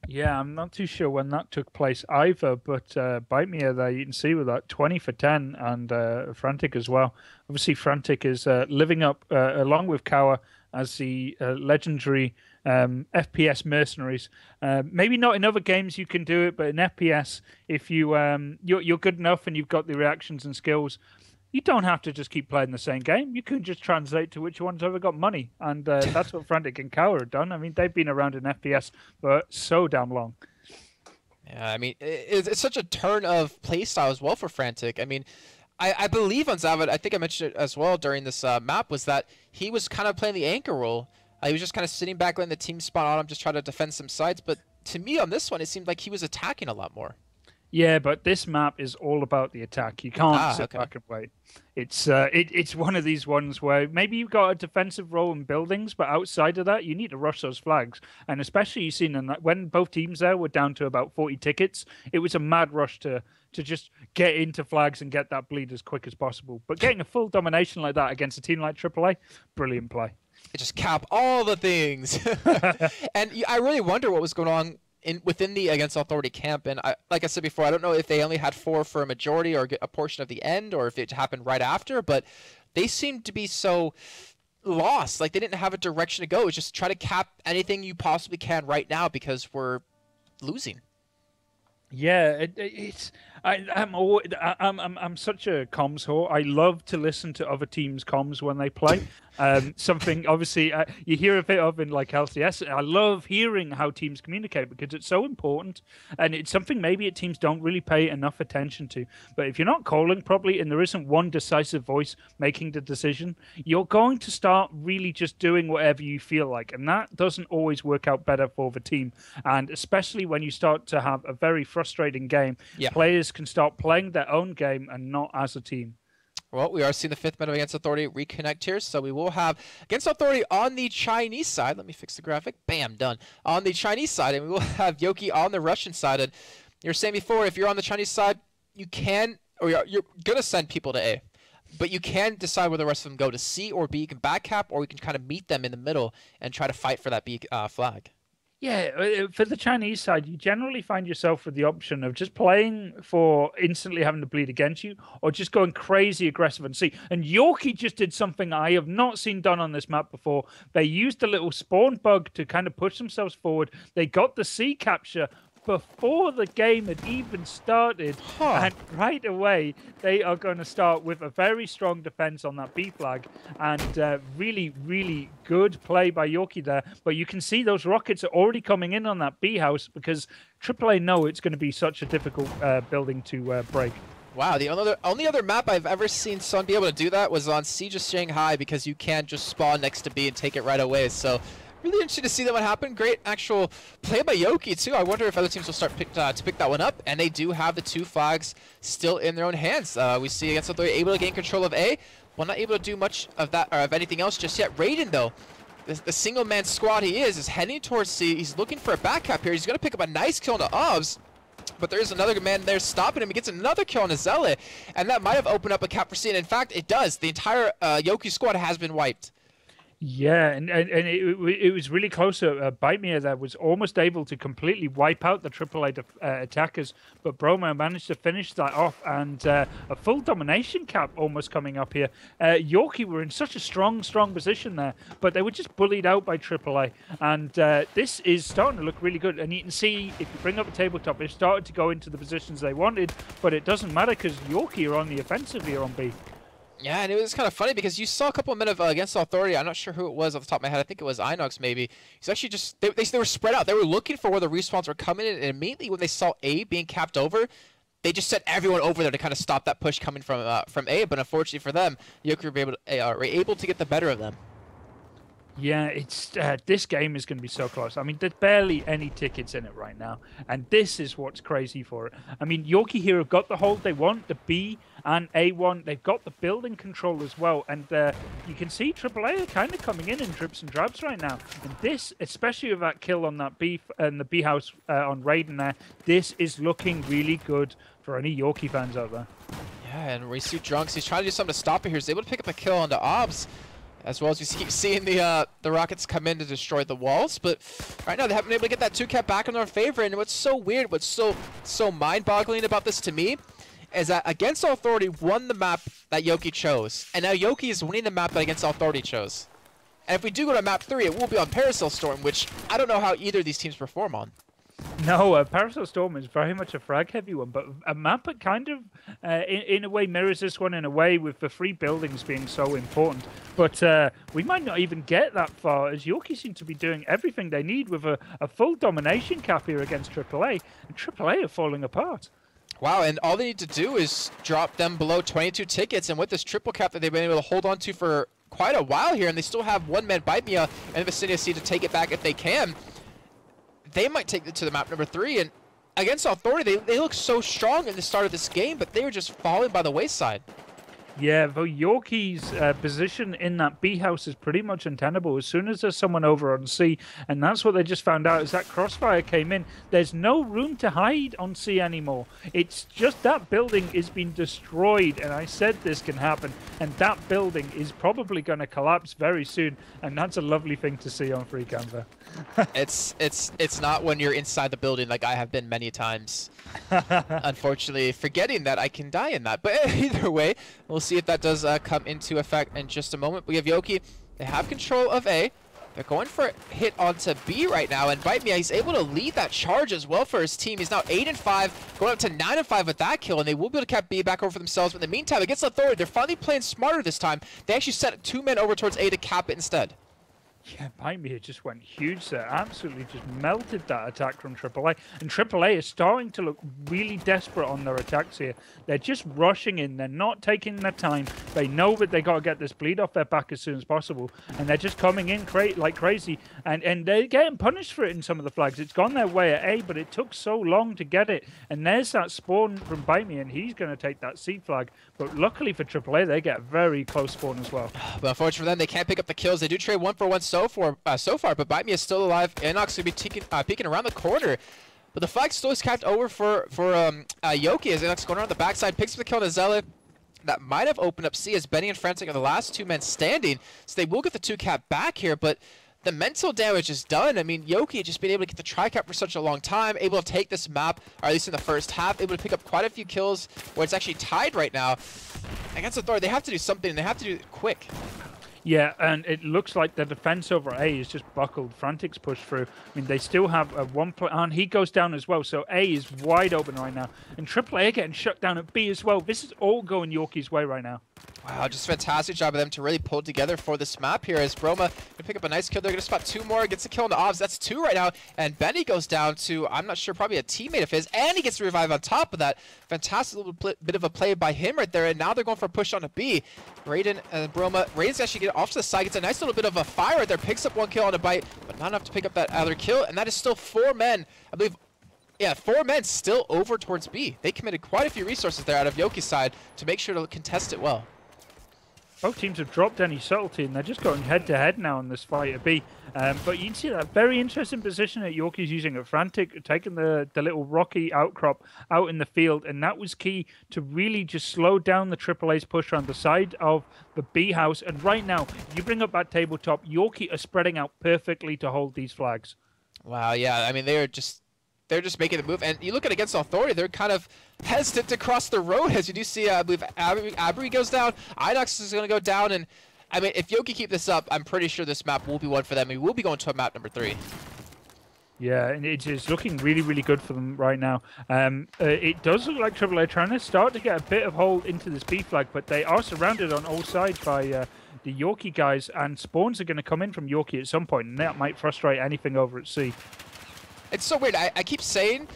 Yeah, I'm not too sure when that took place either, but Bite Me there, you can see with that 20 for 10 and Frantic as well. Obviously, Frantic is living up along with Kawa as the legendary FPS mercenaries. Maybe not in other games you can do it, but in FPS, if you're good enough and you've got the reactions and skills, you don't have to just keep playing the same game. You can just translate to which one's ever got money, and that's what Frantic and Kawa have done. I mean, they've been around in FPS for so damn long.
Yeah, I mean, it's such a turn of playstyle as well for Frantic. I mean, I believe on Zavod, I think I mentioned it as well during this map, was that he was kind of playing the anchor role. He was just kind of sitting back, letting the team spawn on him, just trying to defend some sides. But to me, on this one, it seemed like he was attacking a lot more.
Yeah, but this map is all about the attack. You can't sit back and wait. It's one of these ones where maybe you've got a defensive role in buildings, but outside of that, you need to rush those flags. And especially you've seen when both teams there were down to about 40 tickets, it was a mad rush to just get into flags and get that bleed as quick as possible. But getting a full domination like that against a team like aAa, brilliant play.
It just cap all the things. And I really wonder what was going on within the Against Authority camp. And like I said before, I don't know if they only had 4 for a majority or a portion of the end, or if it happened right after, but they seemed to be so lost. Like they didn't have a direction to go. It was just try to cap anything you possibly can right now because we're losing.
Yeah, I'm such a comms whore. I love to listen to other teams' comms when they play. Something obviously you hear a bit of in like LCS. I love hearing how teams communicate because it's so important, and it's something maybe teams don't really pay enough attention to. But if you're not calling properly and there isn't one decisive voice making the decision, you're going to start really just doing whatever you feel like, and that doesn't always work out better for the team. And especially when you start to have a very frustrating game, players can start playing their own game and not as a team.
Well, we are seeing the 5th man of Against Authority reconnect here, so we will have Against Authority on the Chinese side. Let me fix the graphic. Bam, done. On the Chinese side, and we will have yoki on the Russian side. And you were saying before, if you're on the Chinese side, you can, or you're going to send people to A, but you can decide where the rest of them go, to C or B. You can back cap, or you can kind of meet them in the middle and try to fight for that B flag.
Yeah, for the Chinese side, you generally find yourself with the option of just playing for instantly having to bleed against you, or just going crazy aggressive and see. And yoki just did something I have not seen done on this map before. They used a little spawn bug to kind of push themselves forward. They got the C capture before the game had even started, and right away they are going to start with a very strong defense on that B flag, and really, really good play by yoki there. But you can see those rockets are already coming in on that B house because aAa know it's going to be such a difficult building to break.
Wow, the only other map I've ever seen someone be able to do that was on Siege of Shanghai, because you can just spawn next to B and take it right away. So really interesting to see that one happen. Great actual play by yoki, too. I wonder if other teams will start to pick that one up. And they do have the 2 flags still in their own hands. We see against Authority able to gain control of A. Well, not able to do much of that or of anything else just yet. Raiden, though, the single-man squad he is heading towards C. He's looking for a back cap here. He's going to pick up a nice kill on the OBS. But there's another man there stopping him. He gets another kill on a Zealot. And that might have opened up a cap for C. And in fact, it does. The entire yoki squad has been wiped.
Yeah, and it was really close. Bite Me there was almost able to completely wipe out the AAA attackers, but Bromo managed to finish that off, and a full domination cap almost coming up here. yoki were in such a strong position there, but they were just bullied out by AAA, and this is starting to look really good. And you can see, if you bring up a tabletop, they've started to go into the positions they wanted, but it doesn't matter because yoki are on the offensive here on B.
Yeah, and it was kind of funny because you saw a couple of men of Against Authority. I'm not sure who it was off the top of my head. I think it was Inox maybe. He's actually just, they were spread out. They were looking for where the respawns were coming in, and immediately when they saw A being capped over, they just sent everyone over there to kind of stop that push coming from A. But unfortunately for them, yoki were able to get the better of them.
Yeah, it's this game is going to be so close. I mean, there's barely any tickets in it right now, and this is what's crazy for it. I mean, yoki here have got the hold they want, the B and A1. They've got the building control as well, and you can see AAA are kind of coming in drips and drabs right now. And this, especially with that kill on that B and the B house on Raiden there, this is looking really good for any yoki fans out there.
Yeah, and we see Drunks. He's trying to do something to stop it here. He's able to pick up a kill on the OBS. As well as we keep seeing the Rockets come in to destroy the walls. But right now they haven't been able to get that 2 cap back in their favor. And what's so weird, what's so mind-boggling about this to me, is that Against Authority won the map that yoki chose. And now yoki is winning the map that Against Authority chose. And if we do go to map 3, it will be on Paracel Storm, which I don't know how either of these teams perform on.
No, Paracel Storm is very much a frag-heavy one, but a map that kind of, in a way, mirrors this one in a way with the 3 buildings being so important. But we might not even get that far, as yoki seem to be doing everything they need with a full domination cap here against AAA, and AAA are falling apart.
Wow, and all they need to do is drop them below 22 tickets, and with this triple cap that they've been able to hold on to for quite a while here, and they still have one man Bite Me in the vicinity of C to take it back if they can, they might take it to the map number 3. And Against Authority, they look so strong in the start of this game, but they were just falling by the wayside.
Yeah, though yoki's position in that B house is pretty much untenable as soon as there's someone over on C, and that's what they just found out as that crossfire came in. There's no room to hide on C anymore. It's just that building is being destroyed, and I said this can happen, and that building is probably going to collapse very soon, and that's a lovely thing to see on Free Canva.
It's not when you're inside the building like I have been many times. Unfortunately, forgetting that I can die in that. But either way, we'll see if that does come into effect in just a moment. We have yoki. They have control of A. They're going for a hit onto B right now, and Bite Me, he's able to lead that charge as well for his team. He's now 8-5, going up to 9-5 with that kill, and they will be able to cap B back over for themselves. But in the meantime, against Authority, they're finally playing smarter this time. They actually set 2 men over towards A to cap it instead.
Yeah, Bite Me just went huge there. Absolutely just melted that attack from AAA. And AAA is starting to look really desperate on their attacks here. They're just rushing in. They're not taking their time. They know that they got to get this bleed off their back as soon as possible. And they're just coming in like crazy. And they're getting punished for it in some of the flags. It's gone their way at A, but it took so long to get it. And there's that spawn from Bite Me, and he's going to take that C flag. But luckily for AAA, they get very close spawn as well.
But unfortunately for them, they can't pick up the kills. They do trade 1-for-1 so far, but Bite Me is still alive. Inox will be peeking around the corner. But the flag still is capped over for yoki as Inox going around the backside, picks up the kill to Zealot. That might have opened up C as Benny and Frantic are the last 2 men standing. So they will get the 2 cap back here, but the mental damage is done. I mean, yoki just been able to get the tri-cap for such a long time, able to take this map, or at least in the first half, able to pick up quite a few kills where it's actually tied right now. Against Authority, they have to do something, and they have to do it quick.
Yeah, and it looks like the defense over A is just buckled. Frantic's pushed through. I mean, they still have one play, and he goes down as well. So A is wide open right now. And AAA getting shut down at B as well. This is all going yoki's way right now.
Wow, just fantastic job of them to really pull together for this map here as Broma can pick up a nice kill. They're going to spot 2 more, gets a kill on the obs. That's 2 right now, and Benny goes down to, I'm not sure, probably a teammate of his, and he gets to revive on top of that. Fantastic little bit of a play by him right there, and now they're going for a push on a B. Raiden and Broma, Raiden's actually get off to the side, gets a nice little bit of a fire right there, picks up 1 kill on a bite, but not enough to pick up that other kill, and that is still 4 men, I believe. Yeah, 4 men still over towards B. They committed quite a few resources there out of Yoki's side to make sure to contest it well.
Both teams have dropped any subtlety, and they're just going head-to-head now in this fight at B. But you can see that very interesting position that Yoki's using at Frantic, taking the little rocky outcrop out in the field, and that was key to really just slow down the AAA's push around the side of the B house. And right now, you bring up that tabletop, Yoki are spreading out perfectly to hold these flags.
Wow, yeah, I mean, they're just making the move. And you look at Against Authority, they're kind of hesitant to cross the road, as you do see, I believe, Abri goes down, Inox is going to go down, and, I mean, if Yoki keep this up, I'm pretty sure this map will be one for them. We will be going to a map number 3.
Yeah, and it's looking really, really good for them right now. It does look like AAA trying to start to get a bit of hold into this B flag, but they are surrounded on all sides by the Yoki guys, and spawns are going to come in from Yoki at some point, and that might frustrate anything over at C.
It's so weird. I keep saying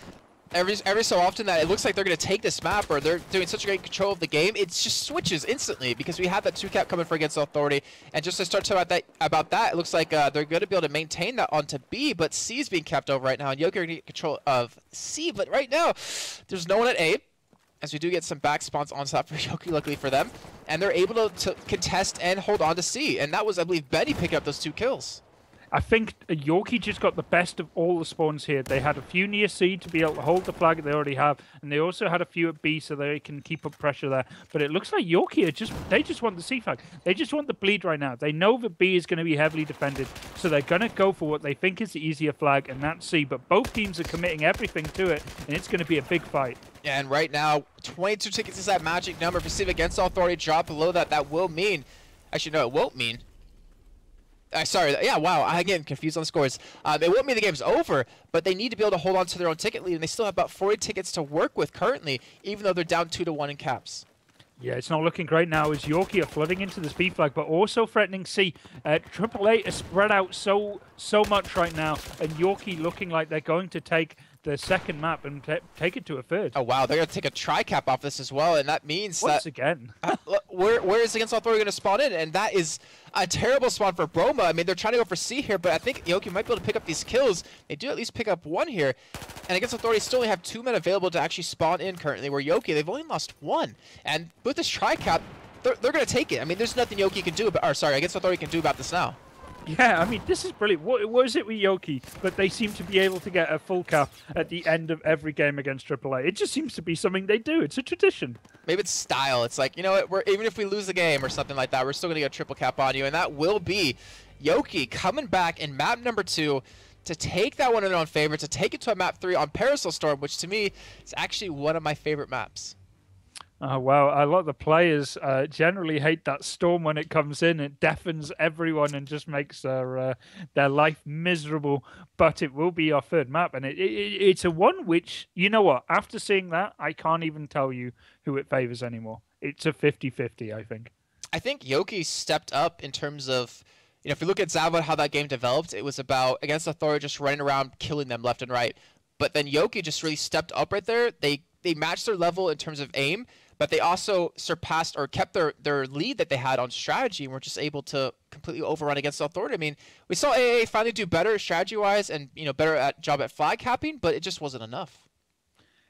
every so often that it looks like they're going to take this map, or they're doing such a great control of the game. It just switches instantly because we have that 2-cap coming for Against Authority. And just to start talking about that, it looks like they're going to be able to maintain that onto B, but C is being kept over right now. And Yoki are going to get control of C, but right now there's no one at A, as we do get some back spawns on top for Yoki, luckily for them. And they're able to contest and hold on to C. And that was, I believe, Benny picking up those 2 kills.
I think Yoki just got the best of all the spawns here. They had a few near C to be able to hold the flag that they already have, and they also had a few at B so they can keep up pressure there. But it looks like Yoki they just want the C flag. They just want the bleed right now. They know that B is going to be heavily defended, so they're going to go for what they think is the easier flag, and that's C. But both teams are committing everything to it, and it's going to be a big fight.
And right now, 22 tickets is that magic number. If you see the Against Authority drop below that, that will mean... Actually, no, it won't mean... sorry, yeah, wow, I get confused on the scores. It won't mean the game's over, but they need to be able to hold on to their own ticket lead, and they still have about 40 tickets to work with currently, even though they're down 2-1 in caps.
Yeah, it's not looking great now as Yoki are flooding into this B flag, but also threatening C. AAA is spread out so much right now, and Yoki looking like they're going to take the second map and take it to a third.
Oh, wow, they're going to take a tri-cap off this as well, and that means
Once again.
where is Against Authority going to spawn in? And that is a terrible spawn for Broma. I mean, they're trying to go for C here, but I think Yoki might be able to pick up these kills. They do at least pick up 1 here. And Against Authority still only have 2 men available to actually spawn in currently, where Yoki, they've only lost 1. And with this tri-cap, they're going to take it. I mean, there's nothing Yoki can do about, or sorry, Against Authority can do about this now.
Yeah, I mean, this is brilliant. What is it with Yoki? But they seem to be able to get a full cap at the end of every game against AAA. It just seems to be something they do. It's a tradition.
Maybe it's style. It's like, you know what, even if we lose the game or something like that, we're still going to get a triple cap on you. And that will be Yoki coming back in map number 2 to take that one in their own favor, to take it to a map 3 on Paracel Storm, which to me is actually one of my favorite maps.
Well, a lot of the players generally hate that storm when it comes in. It deafens everyone and just makes their life miserable. But it will be our third map, and it's a one which, you know what, after seeing that, I can't even tell you who it favors anymore. It's a 50-50, I think.
I think Yoki stepped up in terms of, you know, if you look at Zavod, how that game developed, it was about Against Authority just running around, killing them left and right. But then Yoki just really stepped up right there. They matched their level in terms of aim, but they also surpassed or kept their lead that they had on strategy, and were just able to completely overrun Against Authority. I mean, we saw aAa finally do better strategy-wise and, you know, better at job at flag capping, but it just wasn't enough.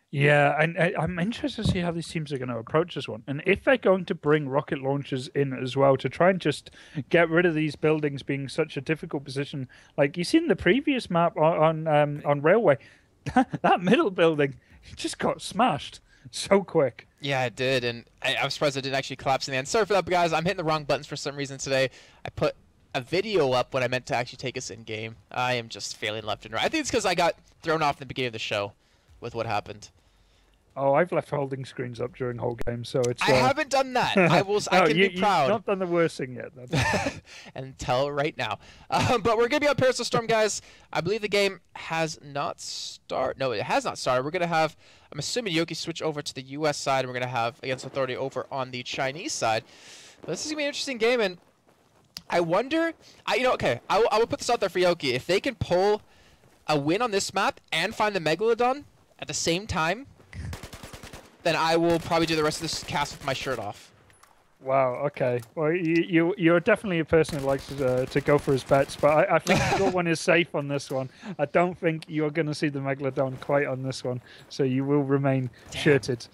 Yeah, and I'm interested to see how these teams are going to approach this one. And if they're going to bring rocket launchers in as well to try and just get rid of these buildings being such a difficult position. Like you see in the previous map on Railway, that middle building just got smashed so quick.
Yeah, it did, and I was surprised it didn't actually collapse in the end. Sorry for that, guys. I'm hitting the wrong buttons for some reason today. I put a video up when I meant to actually take us in-game. I am just failing left and right. I think it's because I got thrown off in the beginning of the show with what happened.
Oh, I've left holding screens up during whole games, so it's.
I haven't done that. I will. I can be proud.
You've not done the worst thing yet.
Until right now. But we're gonna be on Paracel Storm, guys. I believe the game has not started. No, it has not started. We're gonna have. I'm assuming yoki switch over to the U.S. side, and we're gonna have Against Authority over on the Chinese side. But this is gonna be an interesting game, and I wonder. Okay. I will put this out there for yoki. If they can pull a win on this map and find the Megalodon at the same time, then I will probably do the rest of this cast with my shirt off.
Wow. Okay. Well, you're definitely a person who likes to go for his bets, but I think your one is safe on this one. I don't think you're going to see the Megalodon quite on this one, so you will remain shirted.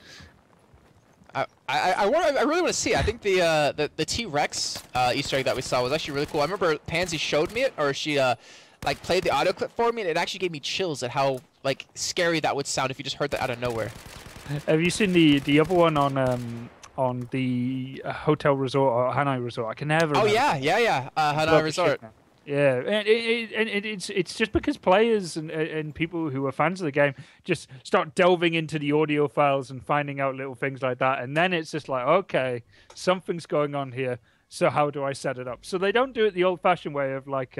I really want to see. I think the T-Rex Easter egg that we saw was actually really cool. I remember Pansy showed me it, or she like played the audio clip for me, and it actually gave me chills at how like scary that would sound if you just heard that out of nowhere.
Have you seen the other one on the hotel resort or Hanai resort? I can never remember.
Oh yeah. Hanai resort.
Yeah, and it's just because players and people who are fans of the game just start delving into the audio files and finding out little things like that, and then it's just like, okay, something's going on here. So how do I set it up? So they don't do it the old-fashioned way of like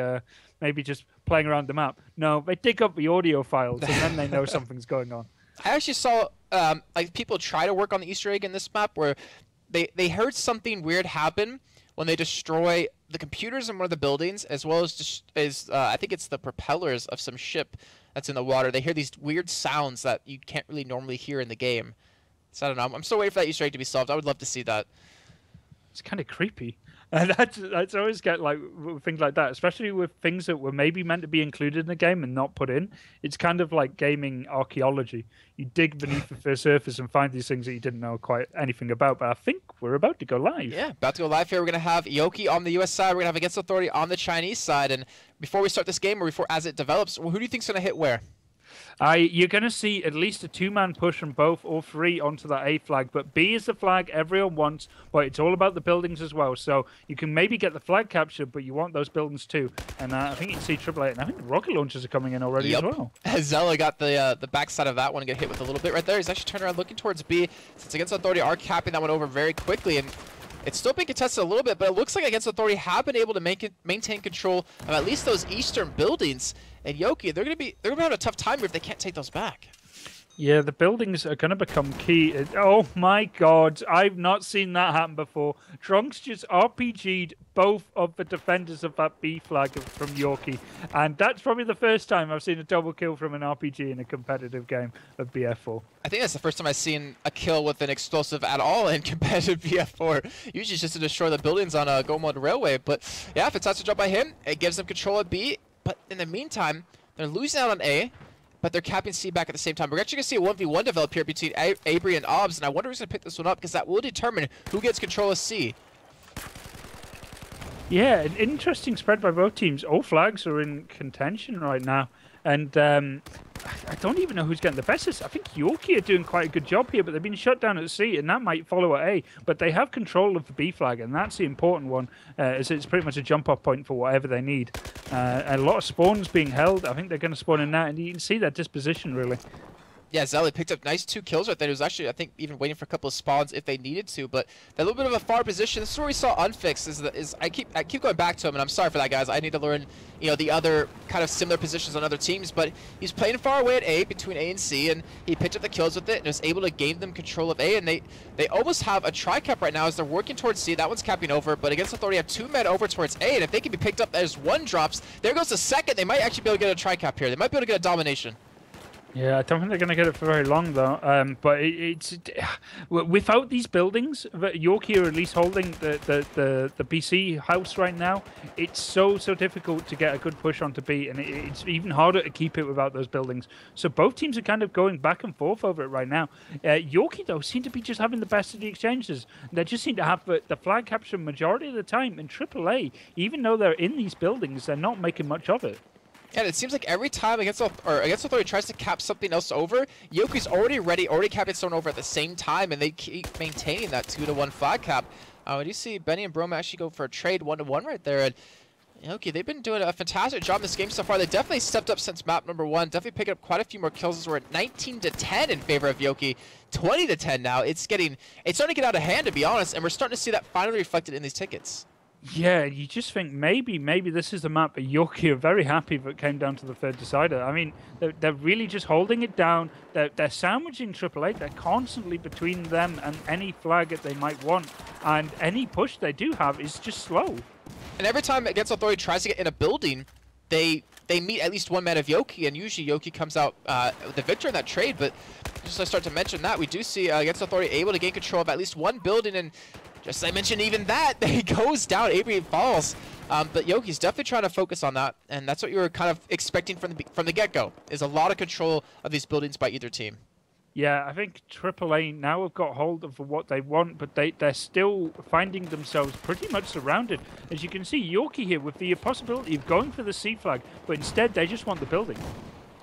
maybe just playing around the map. No, they dig up the audio files and then they know something's going on.
I actually saw like people try to work on the Easter egg in this map where they heard something weird happen when they destroy the computers in one of the buildings, as well as I think it's the propellers of some ship that's in the water. They hear these weird sounds that you can't really normally hear in the game. So I don't know. I'm still waiting for that Easter egg to be solved. I would love to see that.
It's kind of creepy. And that's always get like things like that, especially with things that were maybe meant to be included in the game and not put in. It's kind of like gaming archaeology. You dig beneath the surface and find these things that you didn't know quite anything about. But I think we're about to go live. Yeah,
about to go live here. We're going to have yoki on the U.S. side. We're going to have Against Authority on the Chinese side. And before we start this game, or before as it develops, who do you think's going to hit where?
You're going to see at least a two-man push from both or three onto that A flag, but B is the flag everyone wants, but it's all about the buildings as well. So you can maybe get the flag captured, but you want those buildings too. And I think you can see aAA, and I think the rocket launchers are coming in already as well.
Zella got the backside of that one and get hit with a little bit right there. He's actually turned around looking towards B, since Against Authority are capping that one over very quickly. And it's still being contested a little bit, but it looks like Against Authority have been able to maintain control of at least those eastern buildings. And yoki, they're gonna be having a tough time here if they can't take those back.
Yeah, the buildings are going to become key. Oh my God, I've not seen that happen before. Trunks just RPG'd both of the defenders of that B flag from yoki, and that's probably the first time I've seen a double kill from an RPG in a competitive game of BF4.
I think that's the first time I've seen a kill with an explosive at all in competitive BF4. Usually it's just to destroy the buildings on a Goldmud Railway, but yeah, if it's not to drop by him, it gives them control of B. But in the meantime, they're losing out on A, but they're capping C back at the same time. We're actually going to see a 1v1 develop here between Abri and Obs, and I wonder who's going to pick this one up, because that will determine who gets control of C.
Yeah, an interesting spread by both teams. All flags are in contention right now, and I don't even know who's getting the best. I think yoki are doing quite a good job here, but they've been shut down at C, and that might follow at A. But they have control of the B flag, and that's the important one, as it's pretty much a jump-off point for whatever they need. A lot of spawns being held. I think they're going to spawn in that, and you can see that disposition, really.
Yeah, Zelly picked up nice 2 kills right there. He was actually, I think, even waiting for a couple of spawns if they needed to. But that little bit of a far position. This is where we saw Unfix. I keep going back to him, and I'm sorry for that, guys. I need to learn, the other kind of similar positions on other teams. But he's playing far away at A, between A and C, and he picked up the kills with it and was able to gain them control of A. And they almost have a tri-cap right now as they're working towards C. That one's capping over, but Against Authority have 2 men over towards A. And if they can be picked up as 1 drops, there goes the second. They might actually be able to get a tri-cap here. They might be able to get a domination.
Yeah, I don't think they're going to get it for very long, though. But it's without these buildings, yoki are at least holding the BC house right now. It's so difficult to get a good push onto B, and it's even harder to keep it without those buildings. So both teams are kind of going back and forth over it right now. yoki, though, seem to be just having the best of the exchanges. They just seem to have the flag capture majority of the time. In AAA, even though they're in these buildings, they're not making much of it.
Yeah, it seems like every time Against Authority tries to cap something else over, yoki's already ready, already capping someone over at the same time, and they keep maintaining that 2-to-1 flag cap. We do see Benny and Broma actually go for a trade 1-to-1 right there, and yoki, they've been doing a fantastic job in this game so far. They definitely stepped up since map number 1. Definitely picking up quite a few more kills as we're at 19-10 in favor of yoki. 20-10 now. It's starting to get out of hand, to be honest, and we're starting to see that finally reflected in these tickets.
Yeah, you just think maybe this is the map, but yoki are very happy if it came down to the third decider. I mean, they're really just holding it down. They're sandwiching aAA. They're constantly between them and any flag that they might want, and any push they do have is just slow. And
every time Against Authority tries to get in a building, they meet at least one man of yoki, and usually yoki comes out the victor in that trade. But just as I start to mention that, we do see Against Authority able to gain control of at least one building, and just as I mentioned, even that, it goes down, aAa falls. But yoki's definitely trying to focus on that, and that's what you were kind of expecting from the get-go, is a lot of control of these buildings by either team.
Yeah, I think aAa now have got hold of what they want, but they're still finding themselves pretty much surrounded. As you can see, yoki here with the possibility of going for the C flag, but instead they just want the building.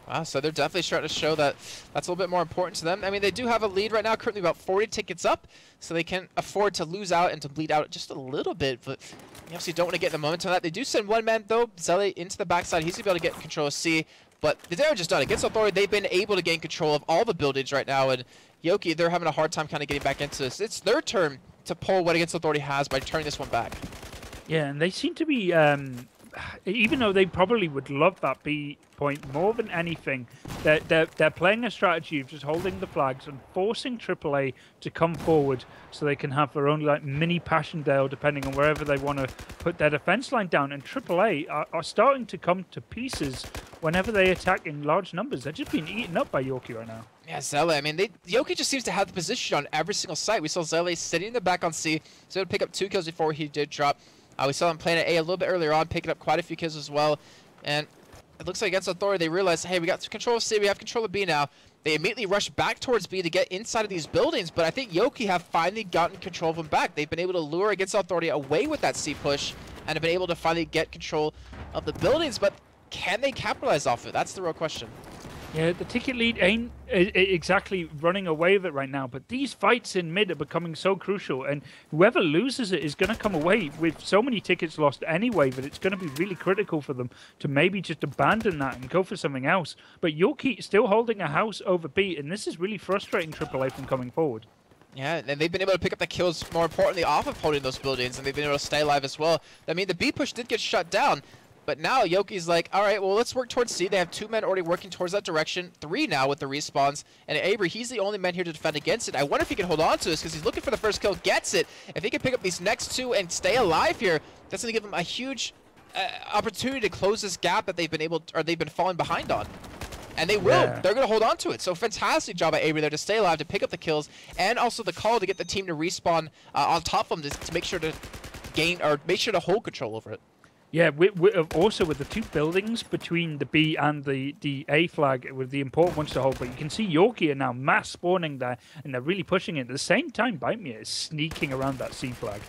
Wow, so they're definitely starting to show that that's a little bit more important to them. I mean, they do have a lead right now, currently about 40 tickets up, so they can afford to lose out and to bleed out just a little bit, but you obviously don't want to get the momentum of that. They do send one man, though, Zele, into the backside. He's going to be able to get control of C, but the damage is done. Against Authority, they've been able to gain control of all the buildings right now, and yoki, they're having a hard time kind of getting back into this. It's their turn to pull what Against Authority has by turning this one back.
Yeah, and they seem to be, even though they probably would love that B point more than anything, they're playing a strategy of just holding the flags and forcing aAa to come forward so they can have their own like mini Passchendaele depending on wherever they want to put their defense line down. And aAa are starting to come to pieces whenever they attack in large numbers. They're just being eaten up by yoki right now.
Yeah, Zele, I mean, yoki just seems to have the position on every single site. We saw Zele sitting in the back on C, so he would pick up 2 kills before he did drop. We saw him playing at A a little bit earlier on, picking up quite a few kills as well. And it looks like Against Authority, they realized, hey, we got control of C, we have control of B now. They immediately rush back towards B to get inside of these buildings, but I think yoki have finally gotten control of them back. They've been able to lure Against Authority away with that C push and have been able to finally get control of the buildings, but can they capitalize off it? That's the real question.
Yeah, the ticket lead ain't exactly running away with it right now, but these fights in mid are becoming so crucial, and whoever loses it is going to come away with so many tickets lost anyway that it's going to be really critical for them to maybe just abandon that and go for something else. But yoki still holding a house over B, and this is really frustrating aAa from coming forward.
Yeah, and they've been able to pick up the kills, more importantly, off of holding those buildings, and they've been able to stay alive as well. I mean, the B push did get shut down, but now yoki's like, all right, well, let's work towards C. They have 2 men already working towards that direction, 3 now with the respawns. And aAa, he's the only man here to defend against it. I wonder if he can hold on to this because he's looking for the first kill, gets it. If he can pick up these next 2 and stay alive here, that's going to give him a huge opportunity to close this gap that they've been falling behind on. And they will. Yeah. They're going to hold on to it. So fantastic job by aAa there to stay alive, to pick up the kills, and also the call to get the team to respawn on top of them to make sure to gain or make sure to hold control over it.
Yeah, also with the 2 buildings between the B and the A flag, with the important ones to hold. But you can see yoki are now mass spawning there, and they're really pushing it. At the same time, Bite is sneaking around that C flag.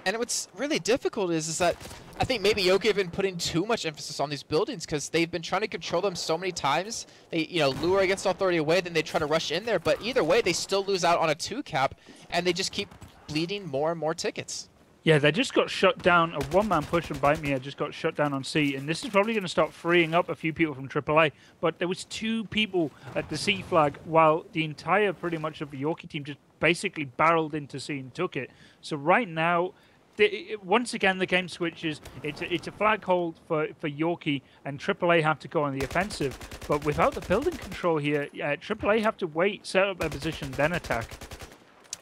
And what's really difficult is that I think maybe yoki have been putting too much emphasis on these buildings because they've been trying to control them so many times. They, lure Against Authority away, then they try to rush in there. But either way, they still lose out on a 2 cap, and they just keep bleeding more and more tickets.
Yeah, they just got shut down. A 1-man push from Bite just got shut down on C, and this is probably going to start freeing up a few people from aAa. But there was 2 people at the C flag, while the entire pretty much of the yoki team just basically barreled into C and took it. So right now, once again, the game switches. It's a flag hold for yoki, and aAa have to go on the offensive. But without the building control here, aAa have to wait, set up their position, then attack.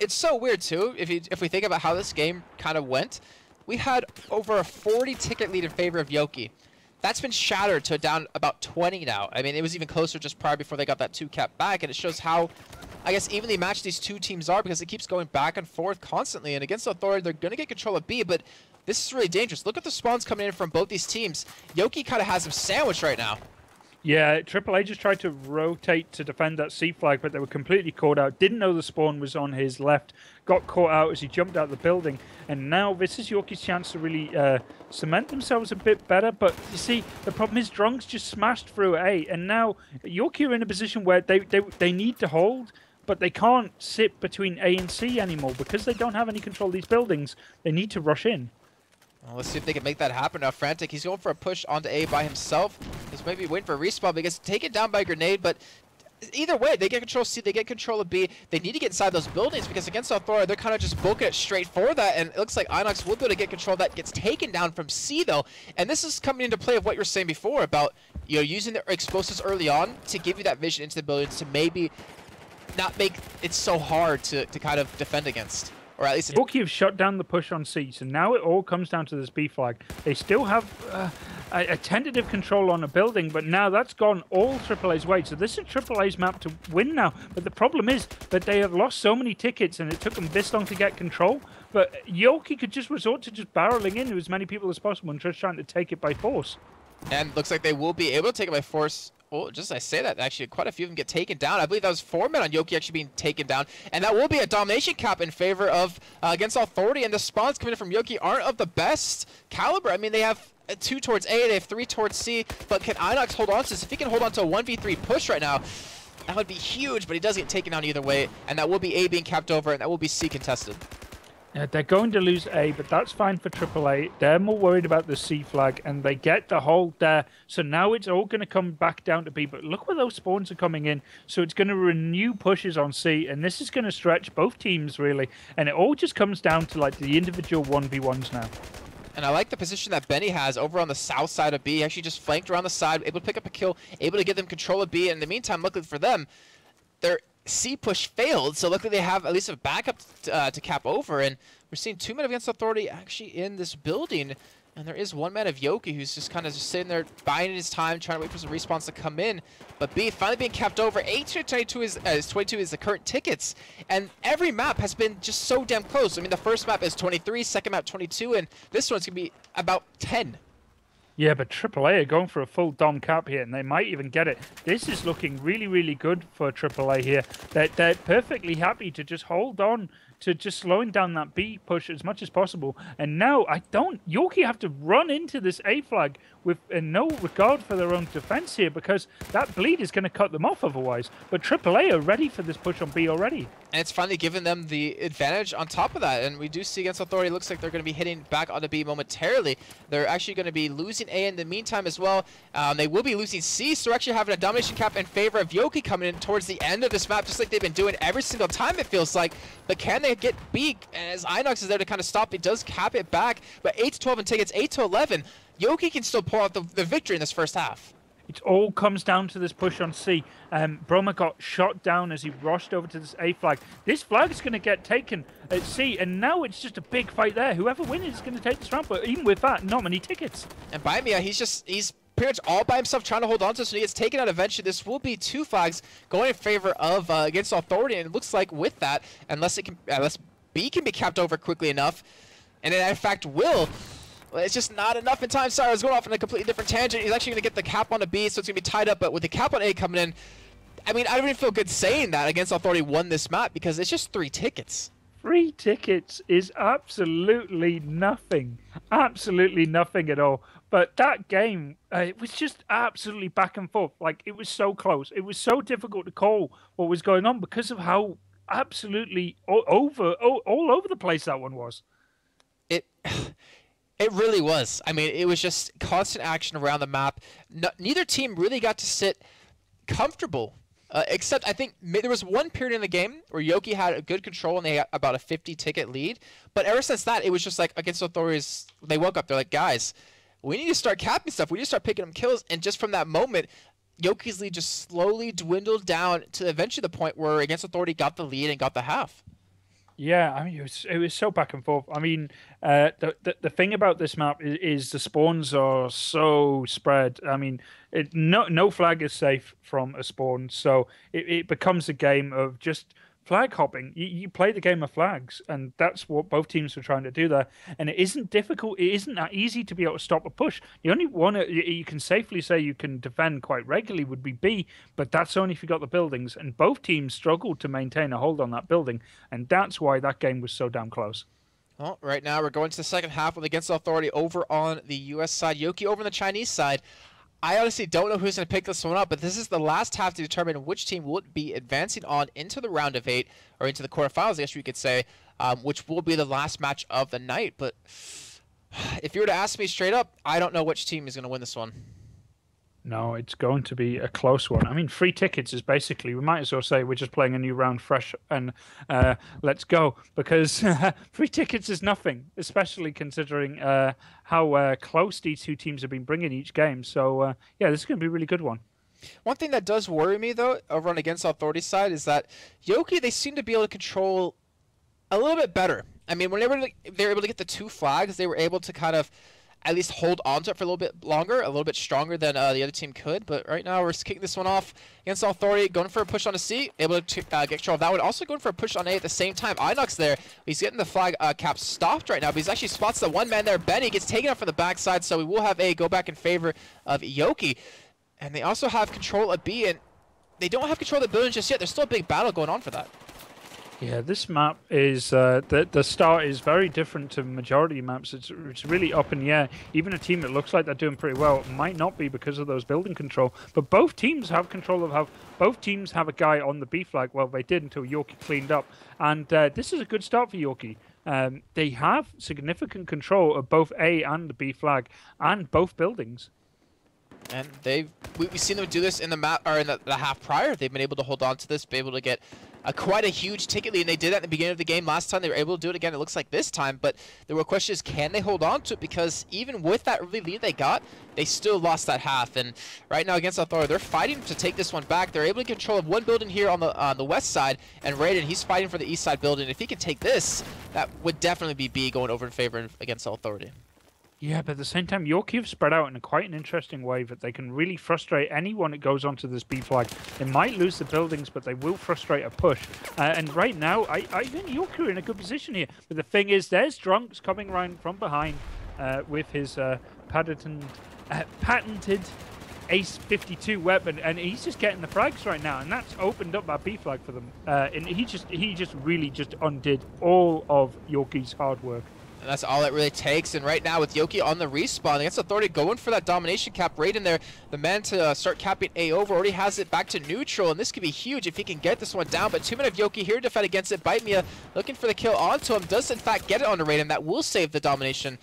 It's so weird, too, if we think about how this game kind of went. We had over a 40 ticket lead in favor of yoki. That's been shattered to down about 20 now. I mean, it was even closer just prior before they got that 2 cap back, and it shows how, I guess, evenly matched these 2 teams are because it keeps going back and forth constantly. And Against Authority, they're going to get control of B, but this is really dangerous. Look at the spawns coming in from both these teams. yoki kind of has them sandwiched right now.
Yeah, aAa just tried to rotate to defend that C flag, but they were completely caught out. Didn't know the spawn was on his left. Got caught out as he jumped out the building. And now this is yoki's chance to really cement themselves a bit better. But you see, the problem is Drong's just smashed through A. And now yoki are in a position where they need to hold, but they can't sit between A and C anymore because they don't have any control of these buildings. They need to rush in.
Well, let's see if they can make that happen now. Frantic, he's going for a push onto A by himself. He's maybe waiting for a respawn because taken down by a grenade, but either way, they get control of C, they get control of B. They need to get inside those buildings because against Authora, they're kind of just booking it straight for that, and it looks like Inox will be able to get control of that. Gets taken down from C, though, and this is coming into play of what you were saying before about, you know, using the explosives early on to give you that vision into the buildings to maybe not make it so hard to kind of defend against. Or at least
yoki have shut down the push on C, so now it all comes down to this B flag. They still have a tentative control on a building, but now that's gone all AAA's way. So this is AAA's map to win now. But the problem is that they have lost so many tickets, and it took them this long to get control. But yoki could just resort to just barreling into as many people as possible and just trying to take it by force.
And looks like they will be able to take it by force. Well, just as I say that, actually, quite a few of them get taken down. I believe that was 4 men on yoki actually being taken down. And that will be a domination cap in favor of against Authority. And the spawns coming in from yoki aren't of the best caliber. I mean, they have 2 towards A, they have 3 towards C. But can Inox hold on to this? If he can hold on to a 1v3 push right now, that would be huge. But he does get taken down either way. And that will be A being capped over, and that will be C contested.
They're going to lose A, but that's fine for AAA. They're more worried about the C flag, and they get the hold there. So now it's all going to come back down to B. But look where those spawns are coming in. So it's going to renew pushes on C, and this is going to stretch both teams, really. And it all just comes down to like the individual 1v1s now.
And I like the position that Benny has over on the south side of B. He actually just flanked around the side, able to pick up a kill, able to give them control of B. And in the meantime, luckily for them, their C push failed, so luckily they have at least a backup to cap over, and we're seeing 2 men against Authority actually in this building, and there is 1 man of yoki who's just kind of just sitting there biding his time, trying to wait for some respawns to come in, but B finally being capped over. 8-22 is 22 is the current tickets, and every map has been just so damn close. I mean, the first map is 23, second map 22, and this one's gonna be about 10.
Yeah, but AAA are going for a full dom cap here, and they might even get it. This is looking really, really good for AAA here. They're perfectly happy to just hold on to just slowing down that B push as much as possible. And now yoki have to run into this A flag with no regard for their own defense here, because that bleed is going to cut them off otherwise. But AAA are ready for this push on B already.
And it's finally given them the advantage on top of that. And we do see against Authority, it looks like they're going to be hitting back onto B momentarily. They're actually going to be losing A in the meantime as well. They will be losing C, so they're actually having a domination cap in favor of yoki coming in towards the end of this map, just like they've been doing every single time, it feels like. But can they get B? As Inox is there to kind of stop, it does cap it back. But 8-12 in tickets, 8-11. yoki can still pull out the victory in this first half.
It all comes down to this push on C. Broma got shot down as he rushed over to this A flag. This flag is going to get taken at C, and now it's just a big fight there. Whoever wins is going to take this round, but even with that, not many tickets.
And Baimia, he's pretty much all by himself trying to hold on to, so he gets taken out eventually. This will be 2 flags going in favor of against Authority, and it looks like with that, unless B can be capped over quickly enough, and it in fact will. Well, it's just not enough in time. Sorry, I was going off on a completely different tangent. He's actually going to get the cap on a B, so it's going to be tied up. But with the cap on A coming in, I mean, I don't even feel good saying that against Authority won this map because it's just 3 tickets.
3 tickets is absolutely nothing. Absolutely nothing at all. But that game, it was just absolutely back and forth. Like, it was so close. It was so difficult to call what was going on because of how absolutely all over the place that one was.
It really was. I mean, it was just constant action around the map. Neither team really got to sit comfortable, except I think there was one period in the game where yoki had a good control and they had about a 50-ticket lead. But ever since that, it was just like against Authorities, they woke up. They're like, guys, we need to start capping stuff. We need to start picking up kills. And just from that moment, yoki's lead just slowly dwindled down to eventually the point where against Authority got the lead and got the half.
Yeah, I mean, it was so back and forth. I mean, the thing about this map is the spawns are so spread. I mean, no flag is safe from a spawn, so it becomes a game of just flag hopping. You play the game of flags, and that's what both teams were trying to do there. And it isn't difficult. It isn't that easy to be able to stop a push. The only one you can safely say you can defend quite regularly would be B, but that's only if you got the buildings. And both teams struggled to maintain a hold on that building, and that's why that game was so damn close.
Well, right now we're going to the second half with against Authority over on the U.S. side, yoki over on the Chinese side. I honestly don't know who's going to pick this one up, but this is the last half to determine which team will be advancing on into the round of 8, or into the quarterfinals, I guess you could say, which will be the last match of the night. But If you were to ask me straight up, I don't know which team is going to win this one.
No, it's going to be a close one. I mean, free tickets is basically, we might as well say we're just playing a new round fresh and let's go. Because free tickets is nothing, especially considering how close these two teams have been bringing each game. So, yeah, this is going to be a really good one.
One thing that does worry me, though, over on Against Authority side is that yoki, they seem to be able to control a little bit better. I mean, whenever they were able to get the 2 flags, they were able to kind of at least hold on to it for a little bit longer, a little bit stronger than the other team could. But right now, we're kicking this one off against Authority, going for a push on a C, able to get control of that one. Also going for a push on A at the same time. Inox there, he's getting the flag cap stopped right now, but he's actually spots the one man there. Benny gets taken up from the backside, so we will have A go back in favor of yoki. And they also have control of B, and they don't have control of the building just yet. There's still a big battle going on for that.
Yeah, this map is the start is very different to majority maps. It's really up in the air. Even a team that looks like they're doing pretty well might not be because of those building control. But both teams have control of both teams have a guy on the B flag. Well, they did until yoki cleaned up, and this is a good start for yoki. They have significant control of both A and the B flag and both buildings.
And we've seen them do this in the map or in the half prior. They've been able to hold on to this, be able to get quite a huge ticket lead, and they did that at the beginning of the game last time. They were able to do it again, it looks like this time, but the real question is, can they hold on to it? Because even with that early lead they got, they still lost that half. And right now against Authority, they're fighting to take this one back. They're able to control of one building here on the west side, and Raiden, he's fighting for the east side building. If he can take this, that would definitely be B going over in favor against Authority.
Yeah, but at the same time, yoki have spread out in quite an interesting way that they can really frustrate anyone that goes onto this B flag. They might lose the buildings, but they will frustrate a push. And right now, I think yoki are in a good position here. But the thing is, there's Drunks coming around from behind with his patented Ace 52 weapon, and he's just getting the frags right now, and that's opened up that B flag for them. And he just really undid all of yoki's hard work.
And that's all it really takes. And right now with yoki on the respawn against Authority, going for that domination cap right in there. The man to start capping A over already has it back to neutral, and this could be huge if he can get this one down. But 2 men of yoki here to defend against it. Bite Mia looking for the kill onto him. Does in fact get it on the Raiden. That will save the domination.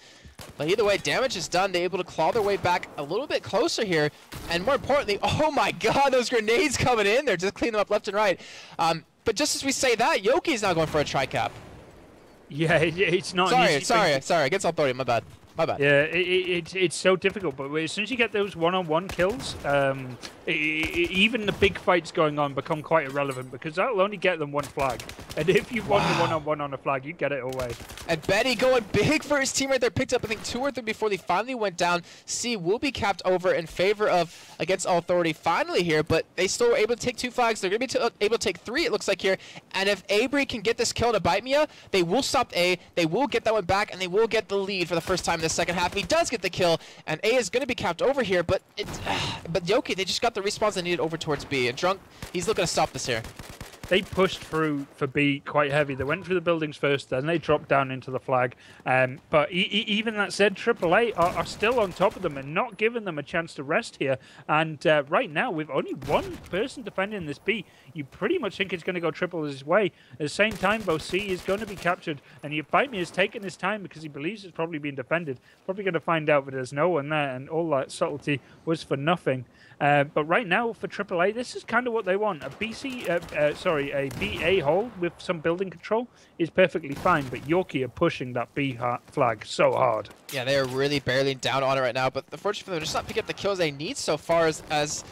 But either way, damage is done. They're able to claw their way back a little bit closer here. And more importantly, oh my god, those grenades coming in there. Just clean them up left and right. But just as we say that, yoki is now going for a tri-cap.
Yeah, it's not.
Sorry. Against Authority, my bad.
Yeah, it's so difficult. But as soon as you get those one-on-one kills, even the big fights going on become quite irrelevant because that'll only get them 1 flag. And if you won the one-on-one on a flag, you get it away.
And Betty going big for his team right there. Picked up, I think, 2 or 3 before they finally went down. C will be capped over in favor of against Authority finally here, but they still were able to take 2 flags. They're going to be able to take 3, it looks like here. And if Abri can get this kill to Bite Mia, they will stop A. They will get that one back, and they will get the lead for the first time in the second half. He does get the kill, and A is going to be capped over here, but yoki, they just got the respawns they needed over towards B. And Drunk, he's looking to stop this here.
They pushed through for B quite heavy. They went through the buildings first, then they dropped down into the flag. But even that said, aAa are still on top of them and not giving them a chance to rest here. And right now, with only 1 person defending this B, you pretty much think it's going to go triple his way. At the same time, though, C is going to be captured. And Bite Me has taken his time because he believes it's probably being defended. Probably going to find out that there's no one there, and all that subtlety was for nothing. But right now, for aAa, this is kind of what they want. A BA hold with some building control is perfectly fine, but yoki are pushing that B flag so hard.
Yeah, they are really barreling down on it right now, but unfortunately for them, they're just not picking up the kills they need so far as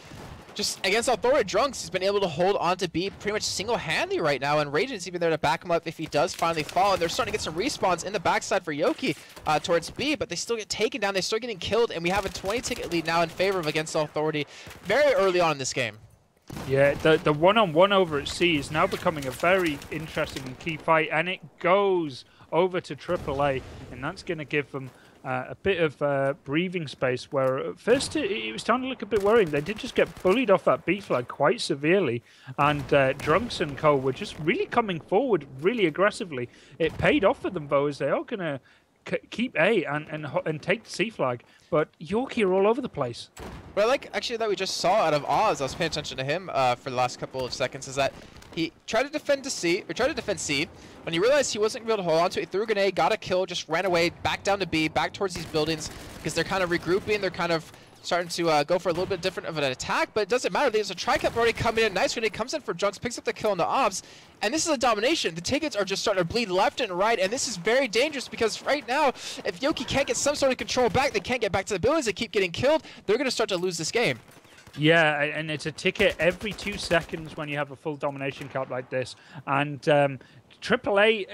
just against Authority. Drunks, he's been able to hold on to B pretty much single-handedly right now, and Radiant's even there to back him up if he does finally fall. And they're starting to get some respawns in the backside for yoki towards B, but they still get taken down, they start getting killed, and we have a 20-ticket lead now in favor of against Authority very early on in this game.
Yeah, the one-on-one over at C is now becoming a very interesting and key fight, and it goes over to aAa, and that's going to give them a bit of breathing space, where at first it was starting to look a bit worrying. They did just get bullied off that B flag quite severely, and Drunks and co were just really coming forward really aggressively. It paid off for them, though, as they are going to keep A and take the C flag, but yoki are all over the place.
What I like actually that we just saw out of aAa, as I was paying attention to him for the last couple of seconds, is that He tried to defend C. When he realized he wasn't going to be able to hold on to it, he threw a grenade, got a kill, just ran away, back down to B, back towards these buildings, because they're kind of regrouping. They're kind of starting to go for a little bit different of an attack, but it doesn't matter. There's a tri-cap already coming in. Nice grenade comes in for Junks, picks up the kill on the obs, and this is a domination. The tickets are just starting to bleed left and right, and this is very dangerous because right now, if yoki can't get some sort of control back, they can't get back to the buildings, they keep getting killed, they're going to start to lose this game.
Yeah, and it's a ticket every 2 seconds when you have a full domination cap like this. And aAA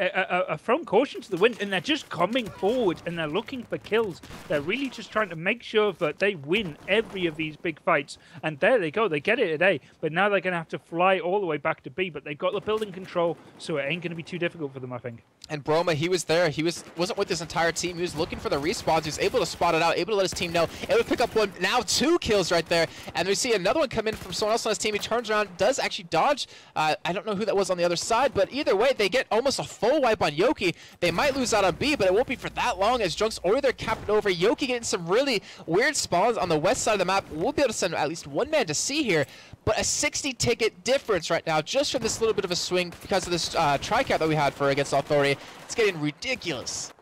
are throwing caution to the wind, and they're just coming forward, and they're looking for kills. They're really just trying to make sure that they win every of these big fights. And there they go. They get it at A, but now they're going to have to fly all the way back to B. But they've got the building control, so it ain't going to be too difficult for them, I think.
And Broma, he was there. He wasn't with his entire team. He was looking for the respawns. He was able to spot it out, able to let his team know, able to pick up one, now 2 kills right there. And we see another one come in from someone else on his team. He turns around, does actually dodge. I don't know who that was on the other side, but either way, they get almost a full wipe on yoki. They might lose out on B, but it won't be for that long as Junks order their captain over. yoki getting some really weird spawns on the west side of the map. We'll be able to send at least 1 man to C here, but a 60 ticket difference right now just from this little bit of a swing because of this tri-cap that we had for against Authority. It's getting ridiculous.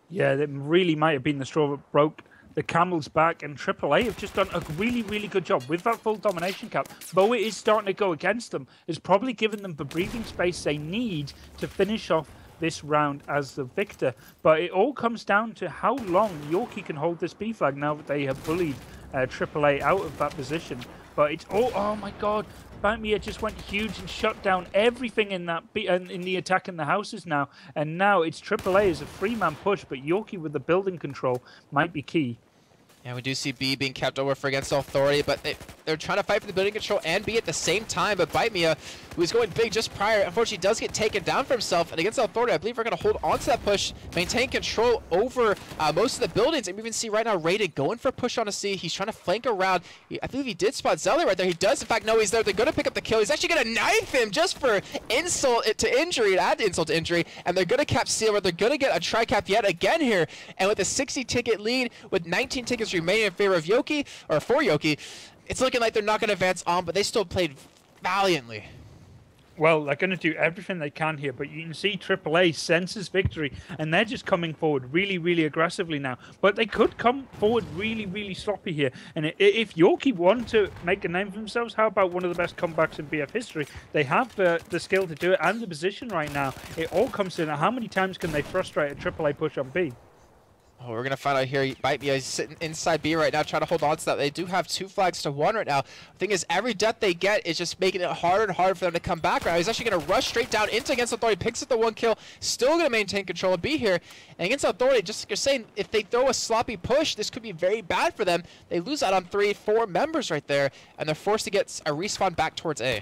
Yeah, that really might have been the straw that broke the camel's back, and aAA have just done a really, really good job with that full domination cap. Though it is starting to go against them, it's probably given them the breathing space they need to finish off this round as the victor. But it all comes down to how long yoki can hold this B flag now that they have bullied aAA out of that position. But it's all, oh my god, Batmia just went huge and shut down everything in that in the attack in the houses now. And now it's aAA as a 3-man push, but yoki with the building control might be key.
Yeah, we do see B being kept over for against Authority, but they're trying to fight for the building control and B at the same time. But Bite Mia, who was going big just prior, unfortunately does get taken down for himself. And against Authority, I believe we're going to hold on to that push, maintain control over most of the buildings. And we even see right now Raiden going for a push on a C. He's trying to flank around. I believe he did spot Zelly right there. He does, in fact, know he's there. They're going to pick up the kill. He's actually going to knife him just for insult to injury, add insult to injury. And they're going to cap Silver. They're going to get a tri-cap yet again here. And with a 60 ticket lead, with 19 tickets remaining in favor of yoki, or for yoki, it's looking like they're not going to advance on, but they still played valiantly.
Well, they're going to do everything they can here, but you can see aAA senses victory, and they're just coming forward really, really aggressively now. But they could come forward really, really sloppy here. And if yoki want to make a name for themselves, how about one of the best comebacks in BF history? They have the skill to do it and the position right now. It all comes in. How many times can they frustrate a aAA push on B?
Oh, we're going to find out here. Bite Me is sitting inside B right now, trying to hold on to that. They do have 2 flags to 1 right now. The thing is, every death they get is just making it harder and harder for them to come back right now. He's actually going to rush straight down into against Authority, picks up the 1 kill, still going to maintain control of B here. And against Authority, just like you're saying, if they throw a sloppy push, this could be very bad for them. They lose out on 3-4 members right there, and they're forced to get a respawn back towards A.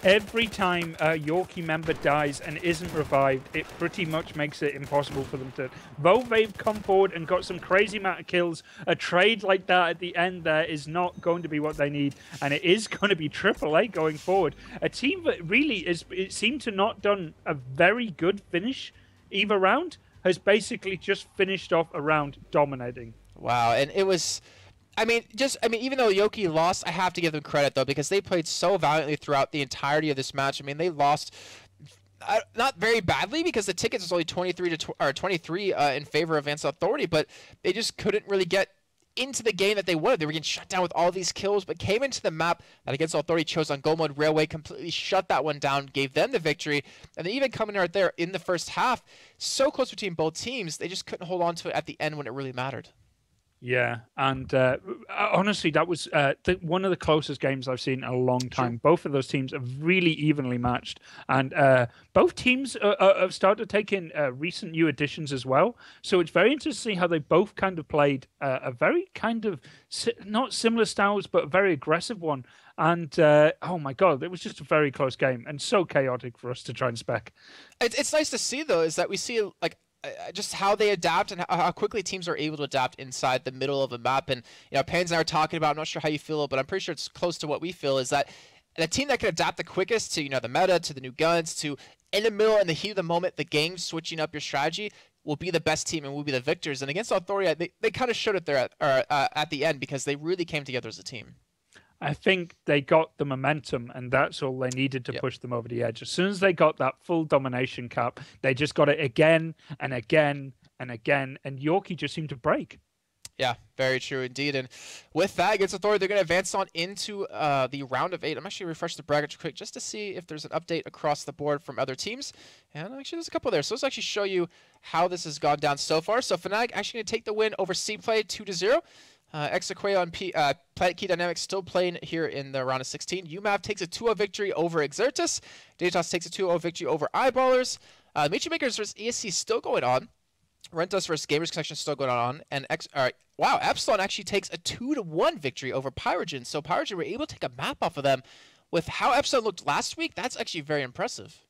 Every time a yoki member dies and isn't revived, it pretty much makes it impossible for them to... Though they've come forward and got some crazy amount of kills, a trade like that at the end there is not going to be what they need, and it is going to be aAA going forward. A team that really it seemed to not done a very good finish either round, has basically just finished off a round dominating.
Wow, and it was... I mean, even though yoki lost, I have to give them credit, though, because they played so valiantly throughout the entirety of this match. I mean, they lost not very badly because the tickets was only 23 in favor of Advanced Authority, but they just couldn't really get into the game that they wanted. They were getting shut down with all these kills, but came into the map that Against Authority chose on Goldmud Railway, completely shut that one down, gave them the victory, and they even coming right there in the first half, so close between both teams, they just couldn't hold on to it at the end when it really mattered.
Yeah, and honestly, that was one of the closest games I've seen in a long time. Sure. Both of those teams are really evenly matched, and both teams have started to take in recent new additions as well. So it's very interesting to see how they both kind of played a very kind of, not similar styles, but a very aggressive one. And oh my god, it was just a very close game and so chaotic for us to try and spec.
It's nice to see, though, is that we see, like, just how they adapt and how quickly teams are able to adapt inside the middle of a map. And, you know, Pans and I are talking about, I'm not sure how you feel, but I'm pretty sure it's close to what we feel, is that the team that can adapt the quickest to, you know, the meta, to the new guns, to in the middle, in the heat of the moment, the game, switching up your strategy, will be the best team and will be the victors. And against Authority, they kind of showed it there at the end because they really came together as a team.
I think they got the momentum, and that's all they needed to push them over the edge. As soon as they got that full domination cap, they just got it again and again and again, and yoki just seemed to break.
Yeah, very true indeed. And with that, against Authority, they're going to advance on into the round of 8. I'm actually going to refresh the bracket quick just to see if there's an update across the board from other teams. And actually, there's a couple there. So let's actually show you how this has gone down so far. So Fnatic actually going to take the win over C-Play 2-0. Exaqueo and Planet Key Dynamics still playing here in the round of 16. UMAV takes a 2-0 victory over Exertus. Datatos takes a 2-0 victory over Eyeballers. Michi Makers versus ESC still going on. Rentos versus Gamers Connection still going on. And wow, Epsilon actually takes a 2-1 victory over Pyrogen. So Pyrogen were able to take a map off of them. With how Epsilon looked last week, that's actually very impressive.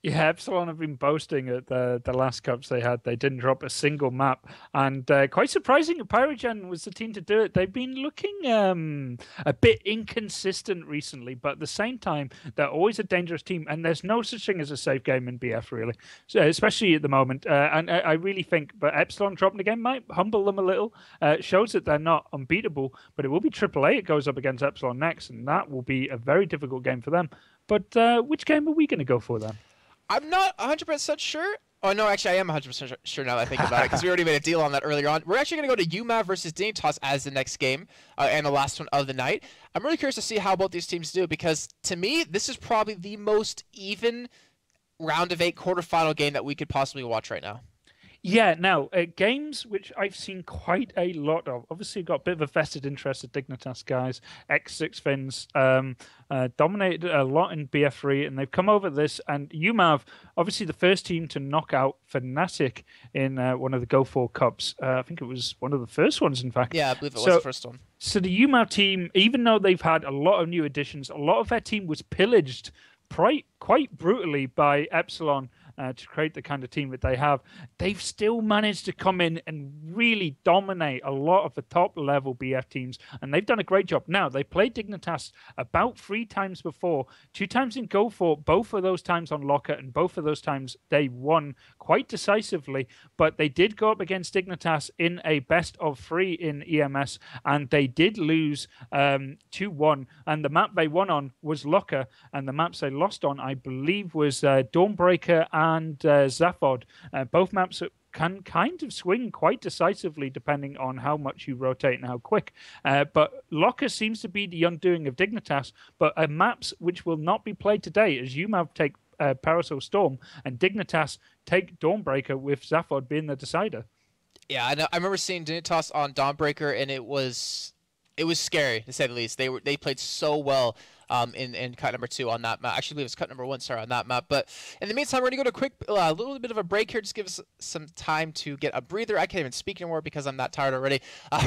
Yeah, Epsilon have been boasting at the last cups they had. They didn't drop a single map. And quite surprising, Pyrogen was the team to do it. They've been looking a bit inconsistent recently, but at the same time, they're always a dangerous team. And there's no such thing as a safe game in BF, really, so, especially at the moment. And I really think, but Epsilon dropping the game might humble them a little. Shows that they're not unbeatable, but it will be AAA. It goes up against Epsilon next, and that will be a very difficult game for them. But which game are we going to go for then?
I'm not 100% sure. Oh, no, actually, I am 100% sure now that I think about it, because we already made a deal on that earlier on. We're actually going to go to UMAV versus Dignitas as the next game, and the last one of the night. I'm really curious to see how both these teams do, because to me, this is probably the most even round of 8 quarterfinal game that we could possibly watch right now.
Yeah, now, games which I've seen quite a lot of. Obviously, got a bit of a vested interest at Dignitas, guys. X6 Fins dominated a lot in BF3, and they've come over this. And UMAV, obviously the first team to knock out Fnatic in one of the Go4 Cups. I think it was one of the first ones, in fact.
Yeah, I believe it was the first one.
So the UMAV team, even though they've had a lot of new additions, a lot of their team was pillaged quite brutally by Epsilon to create the kind of team that they have. They've still managed to come in and really dominate a lot of the top level BF teams, and they've done a great job. Now, they played Dignitas about 3 times before, 2 times in Go4, both of those times on Locker, and both of those times they won quite decisively, but they did go up against Dignitas in a best of 3 in EMS, and they did lose 2-1, and the map they won on was Locker, and the maps they lost on, I believe, was Dawnbreaker and Zavod. Both maps can kind of swing quite decisively depending on how much you rotate and how quick. But Locker seems to be the undoing of Dignitas, but maps which will not be played today, as UMAV take Paracel Storm and Dignitas take Dawnbreaker, with Zavod being the decider.
Yeah, I remember seeing Dignitas on Dawnbreaker, and it was scary, to say the least. They played so well in cut number 2 on that map. Actually, I believe it was cut number 1, sorry, on that map. But in the meantime, we're going to go to a little bit of a break here. Just give us some time to get a breather. I can't even speak anymore because I'm that tired already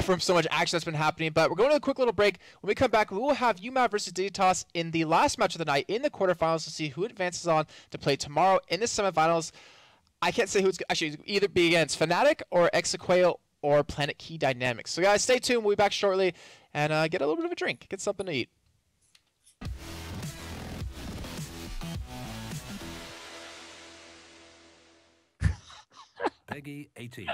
from so much action that's been happening. But we're going to a quick little break. When we come back, we will have UMAV versus Dignitas in the last match of the night in the quarterfinals to see who advances on to play tomorrow in the semifinals. I can't say who it's actually either be against Fnatic or Exaqueo or Planet Key Dynamics. So guys, stay tuned. We'll be back shortly and get a little bit of a drink, get something to eat.
Peggy 18.